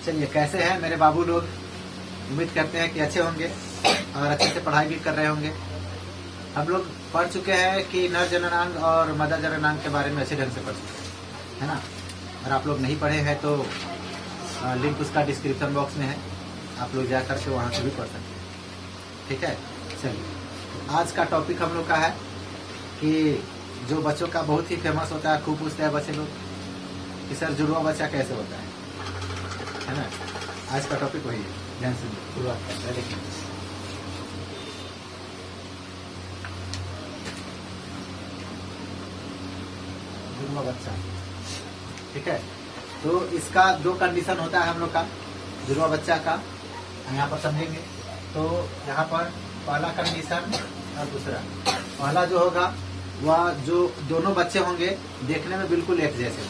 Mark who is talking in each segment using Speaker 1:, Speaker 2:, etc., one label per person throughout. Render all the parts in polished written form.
Speaker 1: चलिए, कैसे हैं मेरे बाबू लोग? उम्मीद करते हैं कि अच्छे होंगे और अच्छे से पढ़ाई भी कर रहे होंगे। हम लोग पढ़ चुके हैं कि नर जननांग और मदा जननांग के बारे में अच्छे ढंग से पढ़ चुके हैं ना। और आप लोग नहीं पढ़े हैं तो लिंक उसका डिस्क्रिप्शन बॉक्स में है, आप लोग जा करके वहाँ से भी पढ़ सकते हैं। ठीक है, चलिए आज का टॉपिक हम लोग का है कि जो बच्चों का बहुत ही फेमस होता है, खूब पूछते हैं बच्चे लोग कि सर जुड़वा बच्चा कैसे होता है ना। आज का टॉपिक वही है, ध्यान से शुरुआत करते हैं। देखिए, जुड़वा बच्चा, ठीक है। तो इसका दो कंडीशन होता है हम लोग का जुड़वा बच्चा का, यहाँ पर समझेंगे। तो यहाँ पर पहला कंडीशन और दूसरा। पहला जो होगा वह जो दोनों बच्चे होंगे देखने में बिल्कुल एक जैसे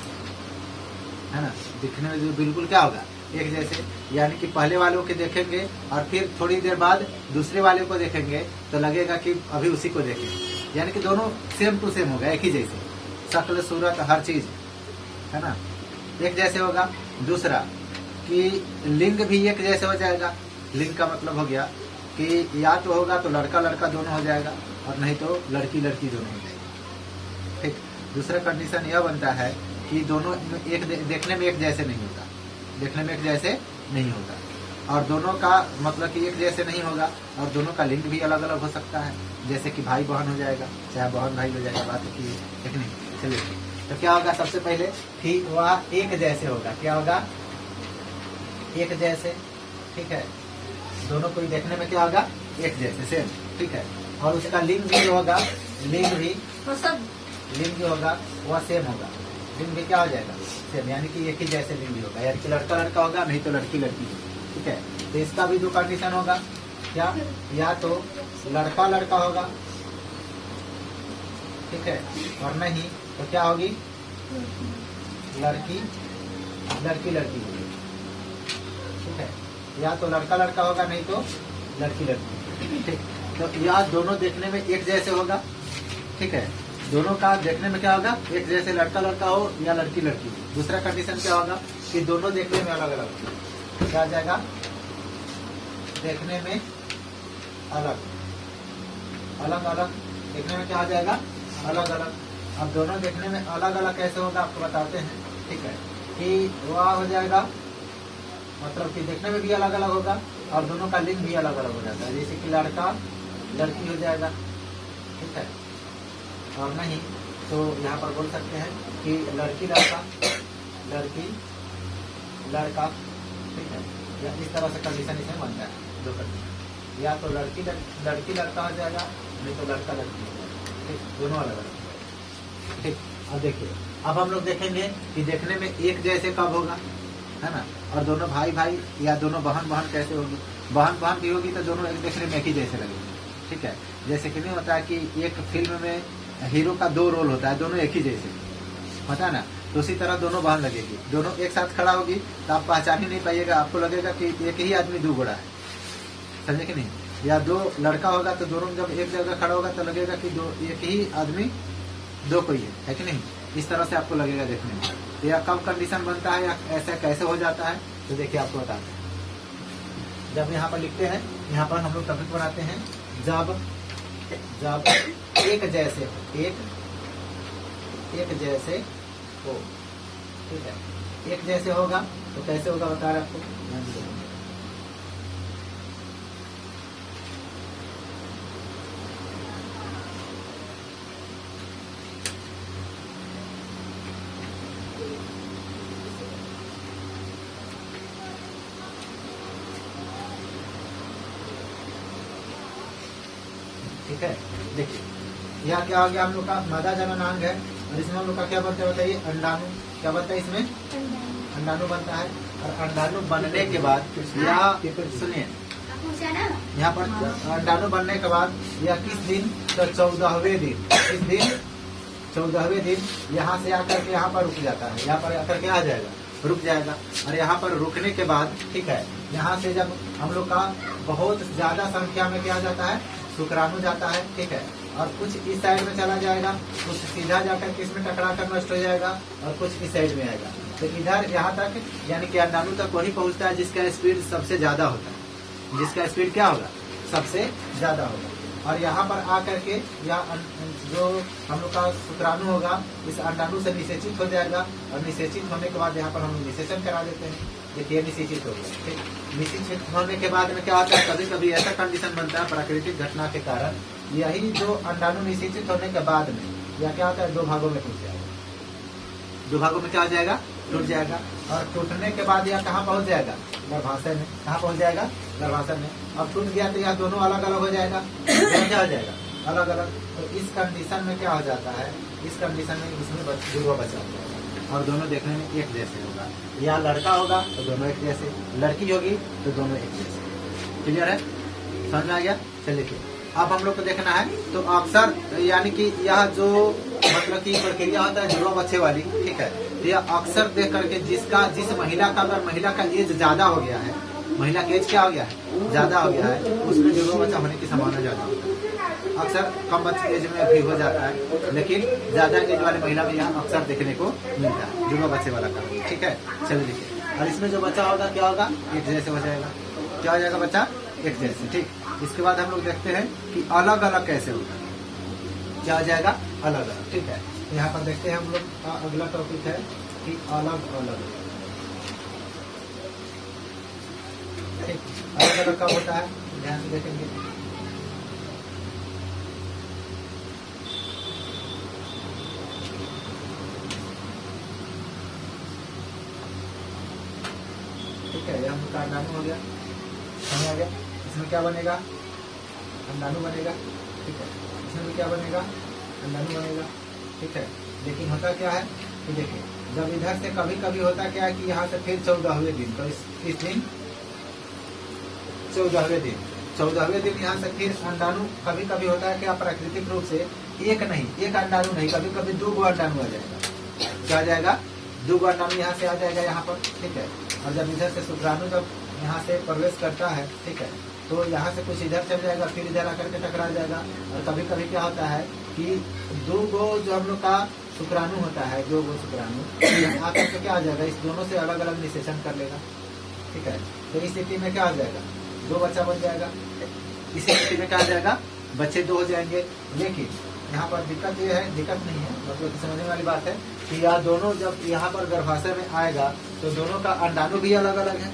Speaker 1: है ना। दिखने में जो बिल्कुल क्या होगा, एक जैसे, यानी कि पहले वालों के देखेंगे और फिर थोड़ी देर बाद दूसरे वाले को देखेंगे तो लगेगा कि अभी उसी को देखेंगे, यानी कि दोनों सेम टू सेम होगा, एक ही जैसे, शक्ल सूरत हर चीज है ना एक जैसे होगा। दूसरा कि लिंग भी एक जैसे हो जाएगा। लिंग का मतलब हो गया कि या तो होगा तो लड़का लड़का दोनों हो जाएगा और नहीं तो लड़की लड़की दोनों हो जाएगी। ठीक, दूसरा कंडीशन यह बनता है कि दोनों एक देखने में एक जैसे नहीं होता, देखने में एक जैसे नहीं होता, और दोनों का मतलब कि एक जैसे नहीं होगा, और दोनों का लिंग भी अलग अलग हो सकता है, जैसे कि भाई बहन हो जाएगा, चाहे बहन भाई हो जाएगा, बात की ठीक नहीं। चलिए, तो क्या होगा सबसे पहले कि वह एक जैसे होगा। क्या होगा, एक जैसे, ठीक है। दोनों को देखने में क्या होगा, एक जैसे, सेम, ठीक है। और उसका लिंग भी जो होगा, लिंग भी लिंग जो होगा वह सेम होगा। लिंग भी क्या हो जाएगा, सेम, यानी कि एक ही जैसे लिंग भी होगा, यानी कि लड़का लड़का होगा, नहीं तो लड़की लड़की होगी। ठीक है, तो इसका भी दो कंडीशन होगा। क्या, या तो लड़का लड़का होगा, ठीक है, और नहीं तो क्या होगी, लड़की लड़की लड़की होगी। ठीक है, या तो लड़का लड़का होगा, नहीं तो लड़की लड़की। ठीक, तो या दोनों देखने में एक जैसे होगा। ठीक है, दोनों का देखने में क्या होगा, एक जैसे, लड़का लड़का हो या लड़की लड़की हो। दूसरा कंडीशन क्या होगा कि दोनों देखने में अलग अलग हो। क्या आ जाएगा, देखने में अलग अलग अलग, देखने में क्या आ जाएगा, अलग अलग। अब दोनों देखने में अलग अलग कैसे होगा आपको बताते हैं। ठीक है, कि वह हो जाएगा मतलब कि देखने में भी अलग अलग होगा और दोनों का लिंग भी अलग अलग हो जाता है, जैसे कि लड़का लड़की हो जाएगा। ठीक है, और नहीं तो यहाँ पर बोल सकते हैं कि लड़की लड़का लड़की लड़का। ठीक है, या इस तरह से कंडीशन इसमें बनता है, दो कंडीशन, या तो लड़की लड़की लड़का हो जाएगा, नहीं तो लड़का लड़की हो जाएगा। ठीक, दोनों अलग अलग। ठीक, अब देखिए, अब हम लोग देखेंगे कि देखने में एक जैसे कब होगा, है ना, और दोनों भाई भाई या दोनों बहन बहन कैसे होगी। बहन बहन भी होगी तो दोनों एक देखने में एक ही जैसे लगेंगे। ठीक है, जैसे कि नहीं होता है कि एक फिल्म में हीरो का दो रोल होता है, दोनों एक ही जैसे, पता ना, तो उसी तरह दोनों बहन लगेगी। दोनों एक साथ खड़ा होगी तो आप पहचान ही नहीं पाइएगा, आपको लगेगा कि एक ही आदमी दो घोड़ा है, समझे कि नहीं। या दो लड़का होगा तो दोनों जब एक जगह खड़ा होगा तो लगेगा कि दो एक ही आदमी दो कोई है कि नहीं, इस तरह से आपको लगेगा देखने में। तो यह कब कंडीशन बनता है या ऐसा कैसे हो जाता है, तो देखिए आपको बताते हैं। जब यहाँ पर लिखते हैं, यहाँ पर हम लोग टॉपिक बनाते हैं, जब जब एक जैसे हो, एक जैसे हो। ठीक है, एक जैसे होगा तो कैसे होगा बता रहे आपको। ठीक है, देखिए यहाँ क्या हो गया, हम लोग का मदा जननांग है और इसमें हम लोग का क्या बनता है बताइए, अंडाणु। क्या बनता है इसमें, अंडाणु बनता है। और अंडाणु बनने के बाद यहाँ सुनिए, यहाँ पर अंडाणु बनने के बाद यह किस दिन, तो 14वें दिन, इस दिन 14वें दिन यहाँ से आकर के यहाँ पर रुक जाता है, यहाँ पर आकर के आ जाएगा, रुक जाएगा। और यहाँ पर रुकने के बाद, ठीक है, यहाँ से जब हम लोग का बहुत ज्यादा संख्या में क्या जाता है, शुक्राणु जाता है। ठीक है, और कुछ इस साइड में चला जाएगा, कुछ सीधा जाकर किसमें टकरा कर नष्ट हो जाएगा और कुछ इस साइड में आएगा। तो इधर यहाँ तक यानी कि अंडाणु तक वही पहुंचता है जिसका स्पीड सबसे ज्यादा होता है, जिसका स्पीड क्या होगा, सबसे ज्यादा होगा। और यहाँ पर आकर के यह जो हम लोग का शुक्राणु होगा इस अंडाणु से निषेचित हो जाएगा, और निषेचित होने के बाद यहाँ पर हम निषेचन करा देते हैं। देखिए निषेचित हो गया, ठीक। निषेचित होने के बाद में क्या होता है, कभी कभी ऐसा कंडीशन बनता है प्राकृतिक घटना के कारण, यही जो अंडाणु निषेचित होने के बाद में यह क्या होता है, दो भागों में टूट जाएगा। दो भागों में क्या हो जाएगा, टूट जाएगा। और टूटने के बाद यह कहाँ पहुंच जाएगा, गर्भाशय में। कहाँ पहुंच जाएगा, गर्भाशय में। अब टूट गया तो यह दोनों अलग अलग हो जाएगा, क्या हो जाएगा, अलग अलग। तो इस कंडीशन में क्या हो जाता है, इस कंडीशन में इसमें जुड़वा बचा हो जाएगा और दोनों देखने में एक जैसे होगा। या लड़का होगा तो दोनों एक जैसे, लड़की होगी तो दोनों एक जैसे। क्लियर है, समझ में आ गया। चलिए अब हम लोग को देखना है, तो अक्सर यानी कि यह जो मतलब की प्रक्रिया होता है जुड़वा बच्चे वाली, ठीक है, यह अक्सर देख करके जिस महिला का, अगर महिला का एज ज्यादा हो गया है, महिला का एज क्या हो गया है, ज्यादा हो गया है, उसमें जुड़वा बच्चा होने की संभावना ज्यादा होती है। अक्सर कम बच्चे एज में भी हो जाता है, लेकिन ज्यादा एज वाली महिला में यह अक्सर देखने को मिलता है जुड़वा बच्चे वाला काम, ठीक है। चलिए देखिए, और इसमें जो बच्चा होगा क्या होगा, एक जैसे हो जाएगा। क्या हो जाएगा बच्चा, एक जैसे, ठीक। इसके बाद हम लोग देखते हैं कि अलग अलग कैसे होगा, क्या हो जाएगा, अलग अलग, ठीक है। यहाँ पर देखते हैं हम लोग का अगला टॉपिक है कि अलग अलग, ठीक। अलग अलग कब होता है, ध्यान से देखेंगे। ठीक है, हम लोग का अंडाणु हो गया, समझ आ गया। इसमें क्या बनेगा, अंडाणु बनेगा, ठीक है। इसमें भी क्या बनेगा, अंडाणु बनेगा, ठीक है। लेकिन होता क्या है कि देखिए, जब इधर से कभी कभी होता क्या है कि यहाँ से फिर 14वें दिन, तो इस दिन 14वें दिन यहाँ से फिर अंडाणु कभी कभी होता है क्या, प्राकृतिक रूप से एक अंडाणु नहीं, कभी कभी 2 अंडाणु आ जाएगा। क्या आ जाएगा, 2 अंडाणु यहाँ से आ जाएगा यहाँ पर, ठीक है। और जब इधर से शुक्राणु जब यहाँ से प्रवेश करता है, ठीक है, तो यहाँ से कुछ इधर चल जाएगा, फिर इधर आकर के टकरा जाएगा। और कभी कभी क्या होता है कि 2 जो हम लोग का शुक्राणु होता है, 2 शुक्राणु आकर के क्या आ जाएगा, इस दोनों से अलग अलग निषेचन कर लेगा, ठीक है। तो इस स्थिति में क्या आ जाएगा, 2 बच्चा बन जाएगा। इस स्थिति में क्या आ जाएगा, बच्चे 2 हो जाएंगे। लेकिन यहाँ पर दिक्कत ये है, दिक्कत नहीं है, मतलब समझने वाली बात है कि यह दोनों जब यहाँ पर गर्भाशय में आएगा तो दोनों का अंडाणु भी अलग अलग है,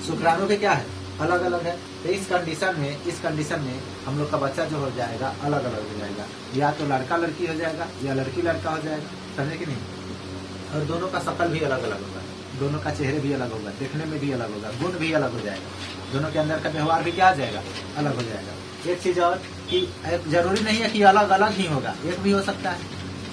Speaker 1: शुक्राणु भी क्या है, अलग अलग है। तो इस कंडीशन में हम लोग का बच्चा जो हो जाएगा अलग अलग हो जाएगा, या तो लड़का लड़की हो जाएगा या लड़की लड़का हो जाएगा, समझे कि नहीं। और दोनों का शकल भी अलग अलग होगा, दोनों का चेहरे भी अलग होगा, देखने में भी अलग होगा, गुण भी अलग हो जाएगा, दोनों के अंदर का व्यवहार भी क्या आ जाएगा, अलग हो जाएगा। एक चीज और कि जरूरी नहीं है कि अलग अलग ही होगा, एक भी हो सकता है,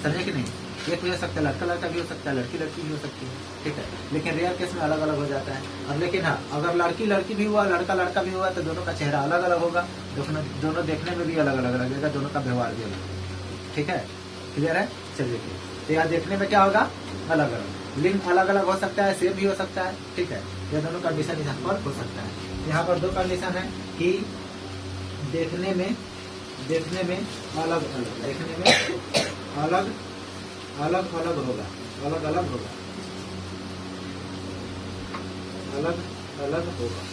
Speaker 1: समझे कि नहीं, एक भी हो सकता है, लड़का लड़का भी हो सकता है, लड़की लड़की भी हो सकती है, ठीक है। लेकिन रेयर केस में अलग अलग हो जाता है। और लेकिन हाँ, अगर लड़की लड़की भी हुआ, लड़का लड़का भी हुआ, तो दोनों का चेहरा अलग अलग होगा, दोनों देखने में भी अलग अलग लगेगा, दोनों का व्यवहार भी अलग, ठीक है। क्लियर है, चलिए। तो यहाँ देखने में क्या होगा, अलग अलग, लिंग अलग अलग हो सकता है, सेम भी हो सकता है, ठीक है। यह दोनों कंडीशन यहाँ पर हो सकता है। यहाँ पर 2 कंडीशन है कि देखने में अलग अलग, देखने में अलग अलग होगा, अलग अलग होगा, अलग होगा,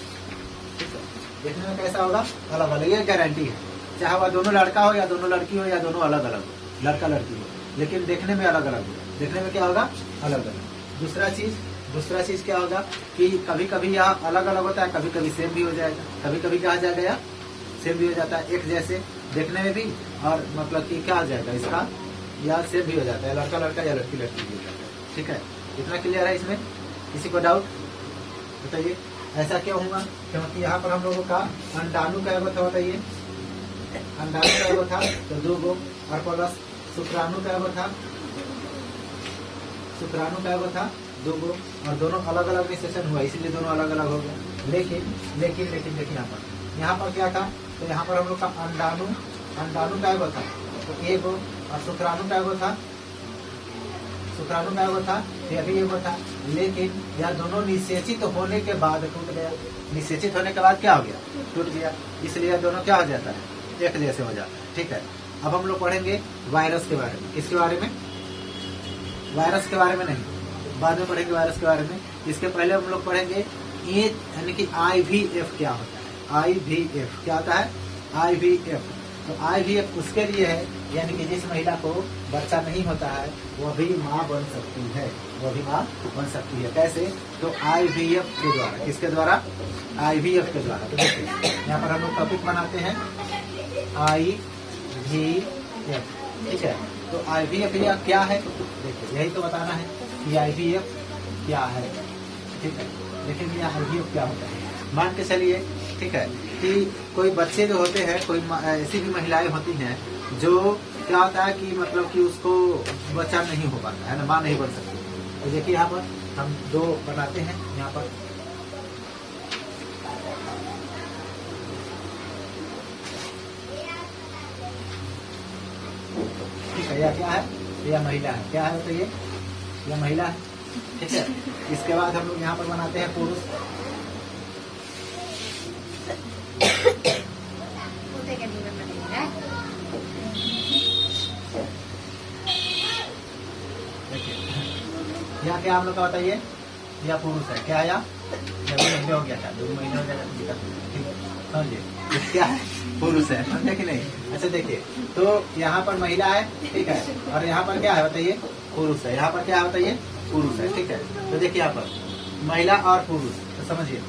Speaker 1: ठीक है। देखने में कैसा होगा, अलग अलग, ये गारंटी है। चाहे वह दोनों लड़का हो या दोनों लड़की हो या दोनों अलग अलग हो, लड़का लड़की हो, लेकिन देखने में अलग अलग होगा। देखने में क्या होगा, अलग अलग। दूसरा चीज क्या होगा कि कभी कभी यहाँ अलग अलग होता है, कभी कभी सेम भी हो जाएगा, कभी कभी क्या आ जाएगा, या सेम भी हो जाता है, एक जैसे देखने में भी, और मतलब कि क्या आ जाएगा इसका, या सेम भी हो जाता है, लड़का लड़का या लड़की लड़की भी हो जाता है, ठीक है। इतना क्लियर है। इसमें किसी को डाउट बताइए, ऐसा क्यों हुआ, क्योंकि यहाँ पर हम लोगों का अंडाणु का एगो था, बताइए, अंडाणु का एगो था तो 2 गो, और प्लस शुक्राणु का एगो था, 2 गो, और दोनों अलग अलग निषेचन हुआ, इसलिए दोनों अलग अलग हो गए। लेकिन देखिए यहाँ पर क्या था, तो यहाँ पर हम लोग का अंडाणु का एगो था तो 1 गो, और शुक्राणु का एगो था, तो यह भी एगो था। लेकिन यह दोनों निषेचित होने के बाद टूट गया, निषेचित होने के बाद क्या हो गया, टूट गया, इसलिए दोनों क्या हो जाता है, एक जैसे हो जाता है, ठीक है। अब हम लोग पढ़ेंगे वायरस के बारे में। किसके बारे में, वायरस के बारे में नहीं, बाद में पढ़ेंगे वायरस के बारे में। इसके पहले हम लोग पढ़ेंगे यानी कि IVF क्या होता है। IVF क्या होता है? IVF तो IVF उसके लिए है, यानी कि जिस महिला को बच्चा नहीं होता है वह भी माँ बन सकती है, वह भी माँ बन सकती है। कैसे? तो IVF के द्वारा। किसके द्वारा? IVF के द्वारा। तो देखिए यहाँ पर हम लोग टॉपिक बनाते हैं IVF, ठीक है। तो IVF या क्या है? देखिए यही तो बताना है कि IVF क्या है, ठीक है। लेकिन यह IVF क्या होता है? मान के चलिए, ठीक है, कि कोई बच्चे जो होते हैं, कोई ऐसी भी महिलाएं होती हैं जो क्या होता है कि मतलब कि उसको बच्चा नहीं हो पाता है ना, माँ नहीं बन सकती। तो देखिए यहाँ पर हम 2 बनाते हैं यहाँ पर। ठीक है, यह क्या है? यह महिला है। क्या है? तो यह महिला है, ठीक है। इसके बाद हम लोग यहाँ पर बनाते हैं पुरुष। यहाँ क्या हम लोग का बताइए? यह पुरुष है। क्या? या 2 महीने हो गया था, 2 महीने हो जाएगा, ठीक है, समझिए क्या है? पुरुष है, समझे कि नहीं? अच्छा देखिए, तो यहाँ पर महिला है, ठीक है, और यहाँ पर क्या है बताइए? पुरुष है। यहाँ पर क्या है बताइए? पुरुष है, ठीक है। तो देखिए यहाँ पर महिला और पुरुष, तो समझिए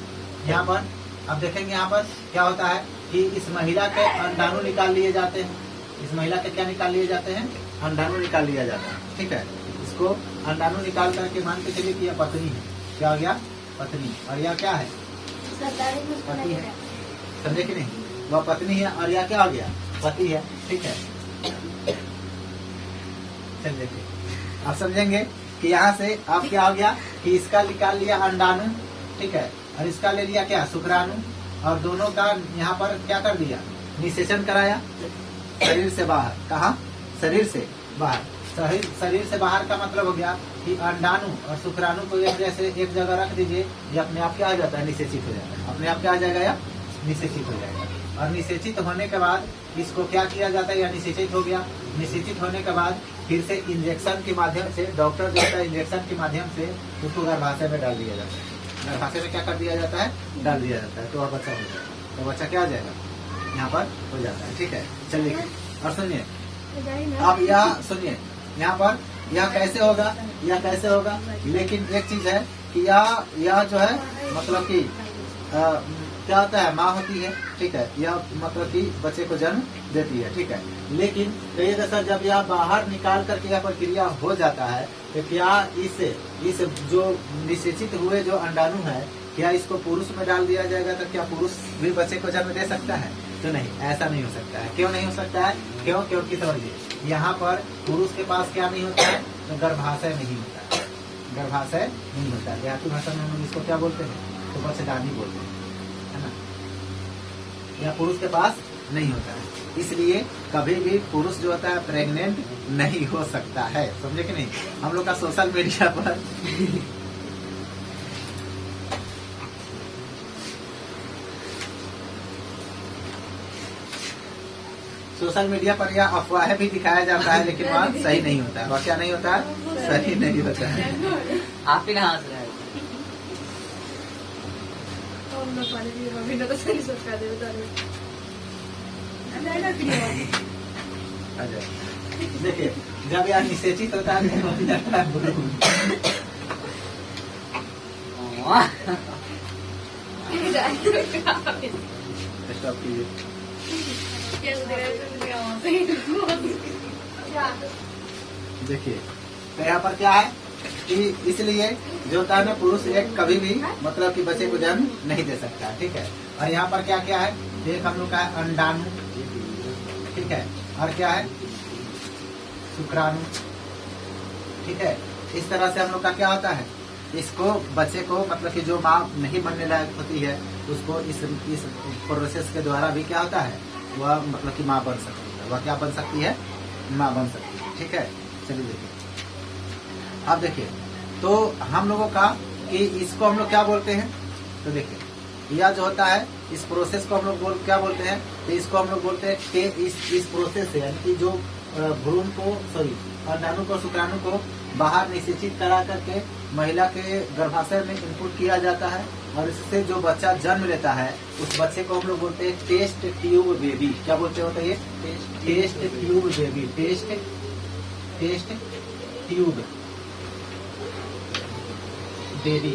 Speaker 1: यहाँ पर अब देखेंगे यहाँ पर क्या होता है कि इस महिला के अंडाणु निकाल लिए जाते हैं। इस महिला के क्या निकाल लिए जाते हैं? अंडाणु निकाल लिया जाता है, ठीक है। इसको अंडाणु निकाल करके मान के चलिए कि यह पत्नी है। क्या हो गया? पत्नी। और यह क्या है? पति है, समझे कि नहीं? वह पत्नी है और यह क्या हो गया? पति है, ठीक है। चल देखिए, आप समझेंगे कि यहाँ से अब क्या हो गया कि इसका निकाल लिया अंडाणु, ठीक है, और इसका ले लिया क्या? शुक्राणु, और दोनों का यहाँ पर क्या कर दिया? निषेचन कराया शरीर से बाहर। कहाँ? शरीर से बाहर। शरीर से बाहर का मतलब हो गया कि अंडाणु और शुक्राणु को एक जैसे एक जगह रख दीजिए, ये अपने आप क्या हो जाता है? निषेचित हो जाता है। अपने आप क्या आ जाएगा? या निषेचित हो जाएगा। और निषेचित होने के बाद इसको क्या किया जाता है? या निषेचित हो गया। निषेचित होने के बाद फिर से इंजेक्शन के माध्यम से, डॉक्टर जो होता है इंजेक्शन के माध्यम से उसको गर्भाशय में डाल दिया जाता है। गर्भाशय में क्या कर दिया जाता है? डाल दिया जाता है। तो वह बच्चा हो जाएगा। तो बच्चा क्या हो जाएगा? यहाँ पर हो जाता है, ठीक है। चलिए और सुनिए, अब यह सुनिए यहाँ पर यह कैसे होगा? यह कैसे होगा? लेकिन एक चीज है कि यह जो है मतलब कि क्या होता है? माँ होती है, ठीक है। यह मतलब कि बच्चे को जन्म देती है, ठीक है। लेकिन कई दशा जब यह बाहर निकाल करके यह प्रक्रिया हो जाता है तो क्या इस जो निषेचित हुए जो अंडाणु है, क्या इसको पुरुष में डाल दिया जाएगा? तो क्या पुरुष भी बच्चे को जन्म दे सकता है? तो नहीं, ऐसा नहीं हो सकता है। क्यों नहीं हो सकता है? क्यों? क्योंकि समझिए यहाँ पर पुरुष के पास क्या नहीं होता है? तो गर्भाशय नहीं होता है। गर्भाशय नहीं होता है। देहाती भाषा में हम इसको क्या बोलते हैं? तो बच्चेदानी बोलते हैं, है ना। यह पुरुष के पास नहीं होता है, इसलिए कभी भी पुरुष जो होता है प्रेग्नेंट नहीं हो सकता है। समझे कि नहीं? हम लोग का सोशल मीडिया पर सोशल मीडिया पर यह अफवाह भी दिखाया जाता है, लेकिन वह सही नहीं होता है। वह क्या नहीं होता है? सही नहीं होता है।
Speaker 2: आप ही कहाँ से आए?
Speaker 1: देखिए जब यह निषेचित होता है तो हो जाता है भ्रूण। स्टॉप कीजिए। देखिए तो यहाँ पर क्या है कि इसलिए जो होता है ना, पुरुष एक कभी भी मतलब कि बच्चे को जन्म नहीं दे सकता है, ठीक है। और यहाँ पर क्या क्या है? एक हम लोग का है अंडाणु, ठीक है, और क्या है? शुक्राणु, ठीक है। इस तरह से हम लोग का क्या होता है? इसको बच्चे को मतलब कि जो माँ नहीं बनने लायक होती है उसको इस प्रोसेस के द्वारा भी क्या होता है? वह मतलब कि माँ बन सकती है। वह क्या बन सकती है? माँ बन सकती है, ठीक है। चलिए देखिए, अब देखिए तो हम लोगों का कि इसको हम लोग क्या बोलते हैं? तो देखिए यह जो होता है इस प्रोसेस को हम लोग क्या बोलते हैं? तो इसको हम लोग बोलते हैं कि इस प्रोसेस से, यानी कि जो भ्रूण को अंडाणु को शुक्राणु को बाहर निषेचित करा करके महिला के गर्भाशय में इनपुट किया जाता है और इससे जो बच्चा जन्म लेता है उस बच्चे को हम लोग बोलते हैं टेस्ट ट्यूब बेबी। क्या बोलते होता है ये? Test tube baby. Test tube baby,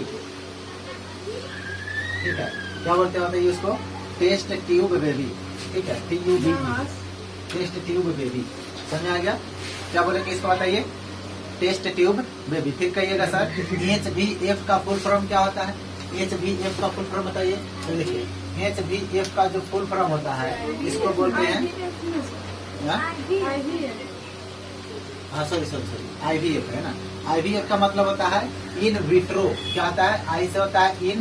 Speaker 1: ठीक है। क्या बोलते होते हैं इसको? टेस्ट ट्यूब बेबी, ठीक है। TUB, test tube baby. समझ आ गया? क्या बोलेंगे इसको बताइए? Test tube baby. फिर कहिएगा सर HBF का फुल फॉर्म क्या होता है? HBF का फुल फॉर्म बताइए। तो देखिए HBF का जो फुल फॉर्म होता है इसको बोलते हैं सॉरी IVF है ना। IVF का मतलब होता है इन विट्रो। क्या होता है? आई से होता है इन,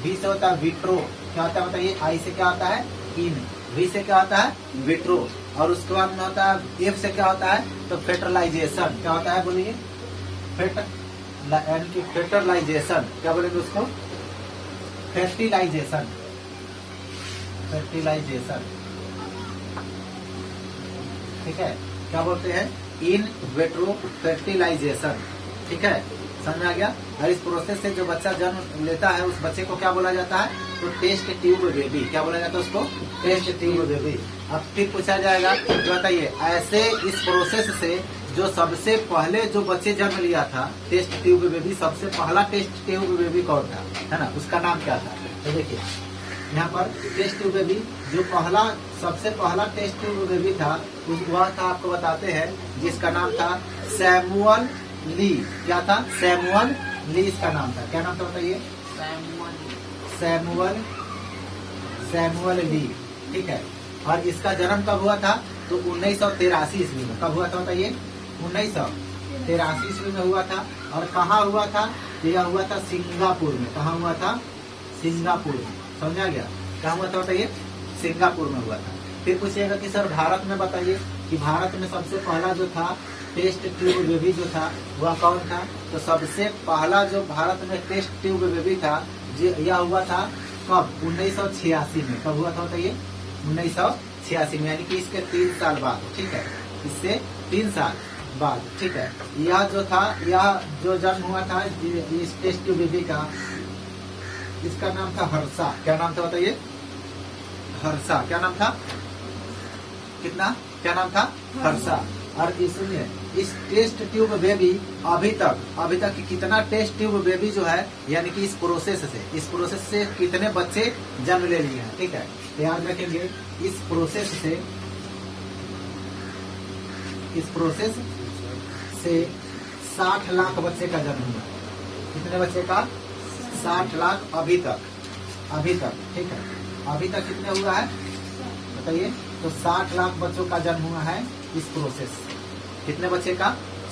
Speaker 1: V से होता है विट्रो। क्या होता है बताइए? आई से क्या होता है? इन, V से क्या होता है? विट्रो। और उसके बाद में होता है F से क्या होता है? तो फेटरलाइजेशन। क्या होता है बोलिए? फेटरलाइजेशन। क्या बोलेंगे उसको? फर्टिलाइजेशन। ठीक है। क्या बोलते हैं? इन वेट्रो फर्टिलाइजेशन, ठीक है। समझ आ गया? और इस प्रोसेस से जो बच्चा जन्म लेता है उस बच्चे को क्या बोला जाता है? तो टेस्ट ट्यूब बेबी। क्या बोला जाता है उसको? Test tube baby. अब फिर पूछा जाएगा तो बताइए ऐसे इस प्रोसेस से जो सबसे पहले जो बच्चे जन्म लिया था टेस्ट ट्यूब बेबी, सबसे पहला टेस्ट ट्यूब बेबी कौन था, है ना? उसका नाम क्या था? तो देखिए यहाँ पर टेस्ट ट्यूब बेबी जो सबसे पहला टेस्ट ट्यूब बेबी था वह था, आपको बताते हैं, जिसका नाम था सैमुअल ली। क्या था? सैमुअल ली इसका नाम था। क्या नाम था बताइए? सैमुअल ली, ठीक है। और इसका जन्म कब हुआ था? तो 1983 ईस्वी में। कब हुआ था बताइए? 1983 ईस्वी में हुआ था। और कहाँ हुआ था? यह हुआ था सिंगापुर में। कहाँ हुआ था? सिंगापुर में। समझा गया? कहाँ हुआ था बताइए? सिंगापुर में हुआ था। फिर पूछिएगा कि सर भारत में बताइए कि भारत में सबसे पहला जो था टेस्ट ट्यूब बेबी जो था वह कौन था? तो सबसे पहला जो भारत में टेस्ट ट्यूब बेबी था यह हुआ था कब? 1986 में। कब हुआ था बताइए? 1986 में, यानी कि इसके 3 साल बाद, ठीक है। इससे 3 साल बाद, ठीक है। यह जो था, यह जो जन्म हुआ था इस टेस्ट ट्यूब बेबी का, इसका नाम था हर्षा। क्या नाम था बताइए? हर्षा। क्या नाम था? कितना? क्या नाम था? हर्षा। और इसमें इस टेस्ट ट्यूब बेबी अभी तक कितना टेस्ट ट्यूब बेबी जो है, यानी कि इस प्रोसेस से कितने बच्चे जन्म ले लिए हैं, ठीक है। ध्यान रखेंगे इस प्रोसेस से 60 लाख बच्चे का जन्म हुआ। कितने बच्चे का? 60 लाख अभी तक, ठीक है। अभी तक कितने हुआ है बताइए? तो 60 लाख बच्चों का जन्म हुआ है इस प्रोसेस। कितने बच्चे का?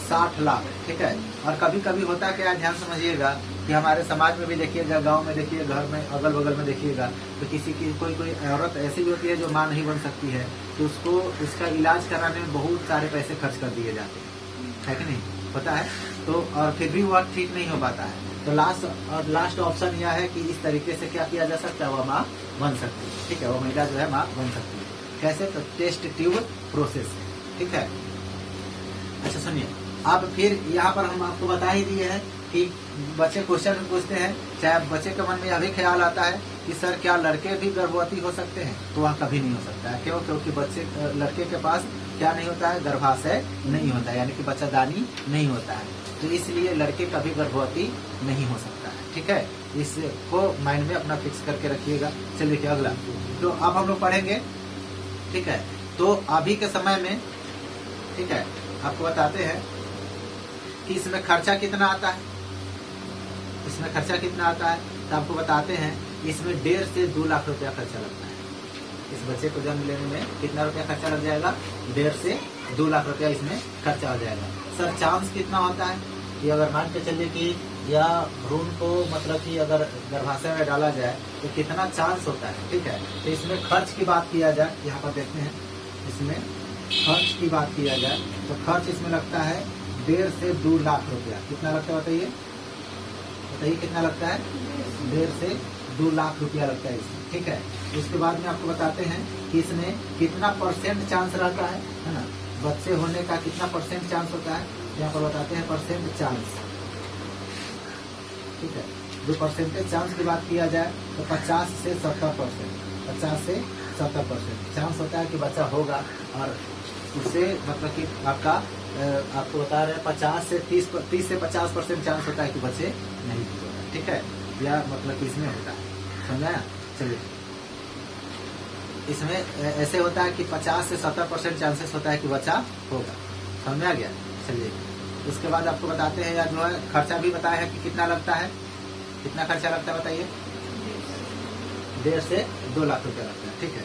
Speaker 1: 60 लाख, ठीक है। और कभी कभी होता है क्या, ध्यान समझिएगा कि हमारे समाज में भी देखिएगा, गांव में देखिए, घर में अगल बगल में देखिएगा, तो किसी की कोई औरत ऐसी भी होती है जो मां नहीं बन सकती है, तो उसको उसका इलाज कराने में बहुत सारे पैसे खर्च कर दिए जाते हैं, है कि नहीं? होता है। तो और फिर भी वह ठीक नहीं हो पाता है। तो लास्ट ऑप्शन यह है कि इस तरीके से क्या किया जा सकता है? वह माँ बन सकती है, ठीक है। वो महिला जो है माँ बन सकती है। कैसे? तो टेस्ट ट्यूब प्रोसेस, ठीक है। अच्छा सुनिए, अब फिर यहाँ पर हम आपको बता ही दिए हैं कि बच्चे क्वेश्चन पूछते हैं, चाहे बच्चे के मन में यह भी ख्याल आता है कि सर क्या लड़के भी गर्भवती हो सकते हैं? तो वह कभी नहीं हो सकता है। क्यों? क्योंकि लड़के के पास क्या नहीं होता है? गर्भाशय नहीं होता है, यानी कि बच्चादानी नहीं होता है। तो इसलिए लड़के कभी गर्भवती नहीं हो सकता है, ठीक है। इसको माइंड में अपना फिक्स करके रखिएगा। चलिए अगला, तो अब हम लोग पढ़ेंगे, ठीक है। तो अभी के समय में, ठीक है, आपको बताते हैं कि इसमें खर्चा कितना आता है। तो आपको बताते हैं इसमें 1.5 से 2 लाख रुपया खर्चा लगता है। इस बच्चे को जन्म लेने में कितना रुपया खर्चा लग जाएगा? 1.5 से 2 लाख रुपया इसमें खर्चा हो जाएगा। सर चांस कितना होता है? कि अगर मान के चलिए कि या भ्रूण को मतलब कि अगर गर्भाशय में डाला जाए तो कितना चांस होता है, ठीक है। तो इसमें खर्च की बात किया जाए, यहाँ पर देखते हैं, इसमें खर्च की बात किया जाए तो खर्च इसमें लगता है 1.5 से 2 लाख रुपया। कितना लगता है बताइए? कितना लगता है? 1.5 से 2 लाख रुपया लगता है इसमें, ठीक है। उसके बाद में आपको बताते हैं कि इसमें कितना % चांस रहता है ना? बच्चे होने का कितना % चांस होता है, यहाँ पर बताते हैं % चांस। ठीक है, जो परसेंटेज चांस की बात किया जाए तो 50 से 70%, 50 से 70% चांस होता है कि बच्चा होगा। और उससे मतलब कि आपको बता रहे हैं 30 से 50% चांस होता है कि बच्चे नहीं होगा। ठीक है, या मतलब कि इसमें होता है, समझाया। चलिए, इसमें ऐसे होता है कि 50 से 70% चांसेस होता है कि बच्चा होगा, समझा गया। चलिए, उसके बाद आपको बताते हैं, या जो है खर्चा भी बताया है कि कितना लगता है, कितना खर्चा लगता है बताइए। 1.5 से 2 लाख रुपया लगता है। ठीक है,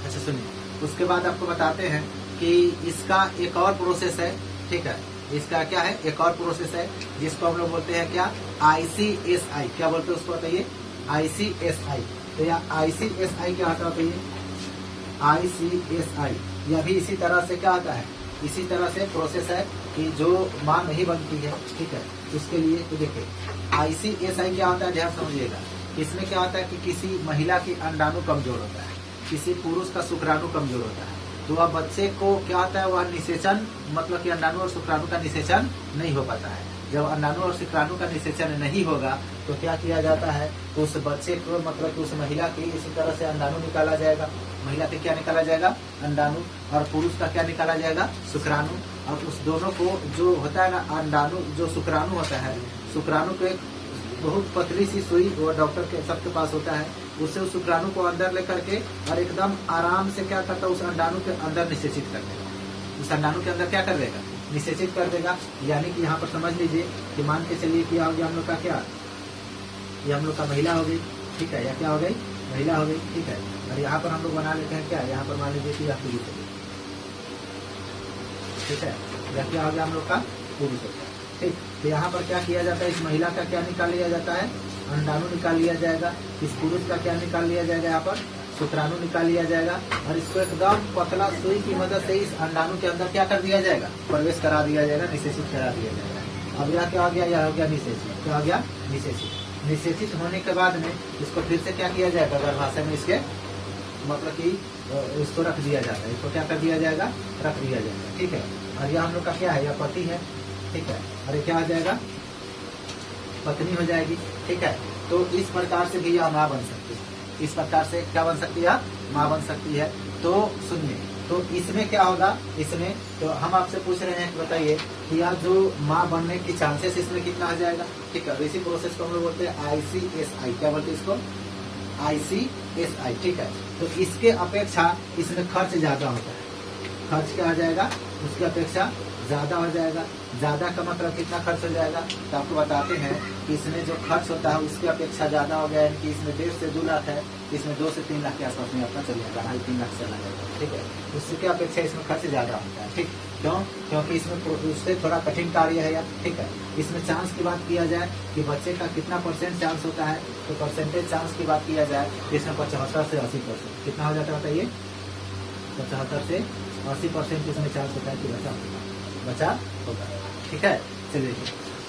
Speaker 1: अच्छा सुनिए, उसके बाद आपको बताते हैं कि इसका एक और प्रोसेस है। ठीक है, इसका क्या है, एक और प्रोसेस है जिसको हम लोग बोलते हैं क्या, ICSI। क्या बोलते हैं उसको बताइए, ICSI। तो यह ICSI क्या होता है बताइए, ICSI यह भी इसी तरह से क्या होता है, इसी तरह से प्रोसेस है कि जो मां नहीं बनती है, ठीक है, उसके लिए। तो देखिए ICSI क्या होता है, ध्यान समझिएगा। इसमें क्या होता है कि किसी महिला की अंडाणु कमजोर होता है, किसी पुरुष का शुक्राणु कमजोर होता है, तो वह बच्चे को क्या होता है, वह निषेचन मतलब कि अंडाणु और शुक्राणु का निषेचन नहीं हो पाता है। जब अंडाणु और शुक्राणु का निषेचन नहीं होगा तो क्या किया जाता है, तो उस बच्चे को मतलब कि उस महिला की इसी तरह से अंडाणु निकाला जाएगा। महिला के क्या निकाला जाएगा, अंडाणु, और पुरुष का क्या निकाला जाएगा, शुक्राणु। और उस दोनों को जो होता है ना, अंडाणु जो शुक्राणु होता है, शुक्राणु को एक बहुत पतली सी सुई वो डॉक्टर के सबके पास होता है, उससे उस शुक्राणु को अंदर लेकर के और एकदम आराम से क्या करता है, उस अंडाणु के अंदर निषेचित कर देगा। उस अंडाणु के अंदर क्या कर देगा, निषेचित कर देगा। यानी कि यहाँ पर समझ लीजिए कि मान के चलिए कि हो गया हम लोग का क्या, ये हम लोग का महिला हो गई। ठीक है, या क्या हो गई, महिला हो गई। ठीक है, और यहाँ पर हम लोग बना लेते हैं क्या, यहाँ पर मान लीजिए कि यह पुरुष हो गई। ठीक है, या क्या हो गया हम लोग का, पुरुष होता है। ठीक, तो यहाँ पर क्या किया जाता है, इस महिला का क्या निकाल लिया जाता है, अंडाणु निकाल लिया जाएगा। इस पुरुष का क्या निकाल लिया जाएगा, यहाँ पर शुक्राणु निकाल लिया जाएगा। और इसको एकदम पतला सुई की मदद से इस अंडाणु के अंदर क्या कर दिया जाएगा, प्रवेश करा दिया जाएगा, निषेचित करा दिया जाएगा। अब यह क्या हो गया, यह हो गया निषेचित। क्या हो गया, निषेचित। निषेचित होने के बाद में इसको फिर से क्या किया जाएगा, गर्भाशय में इसके मतलब कि इसको रख दिया जाता है। इसको क्या कर दिया जाएगा, रख दिया जाएगा। ठीक है, और यह हम लोग का क्या है, यह पति है। ठीक है, और ये क्या हो जाएगा, पत्नी हो जाएगी। ठीक है, तो इस प्रकार से भी यह माँ बन सकती है। इस प्रकार से क्या बन सकती है, माँ बन सकती है। तो सुनिए, तो इसमें क्या होगा, इसमें तो हम आपसे पूछ रहे हैं कि बताइए कि यह जो माँ बनने की चांसेस इसमें कितना आ जाएगा। ठीक है, इसी प्रोसेस को हम लोग बोलते हैं ICSI। क्या बोलते हैं इसको, ICSI। ठीक है, तो इसके अपेक्षा इसमें खर्च ज्यादा होता है। खर्च क्या आ जाएगा, उसकी अपेक्षा ज्यादा हो जाएगा। ज्यादा का मतलब कितना खर्च हो जाएगा, तो आपको बताते हैं कि इसमें जो खर्च होता है उसकी अपेक्षा ज्यादा हो गया है। कि इसमें 1.5 से 2 लाख है, इसमें 2 से 3 लाख के आसपास में अपना चल जाएगा, 2.5-3 लाख चला जाएगा। ठीक है, उसकी अपेक्षा इसमें खर्च ज्यादा होता है। ठीक, क्यों, क्योंकि इसमें उससे थोड़ा कठिन कार्य है यार। ठीक है, इसमें चांस की बात किया जाए कि बच्चे का कितना % चांस होता है, तो परसेंटेज चांस की बात किया जाए तो इसमें 75 से 80% कितना हो जाता है बताइए, 75 से 80% इसमें चांस होता है कि बच्चा होगा। ठीक है, चलिए।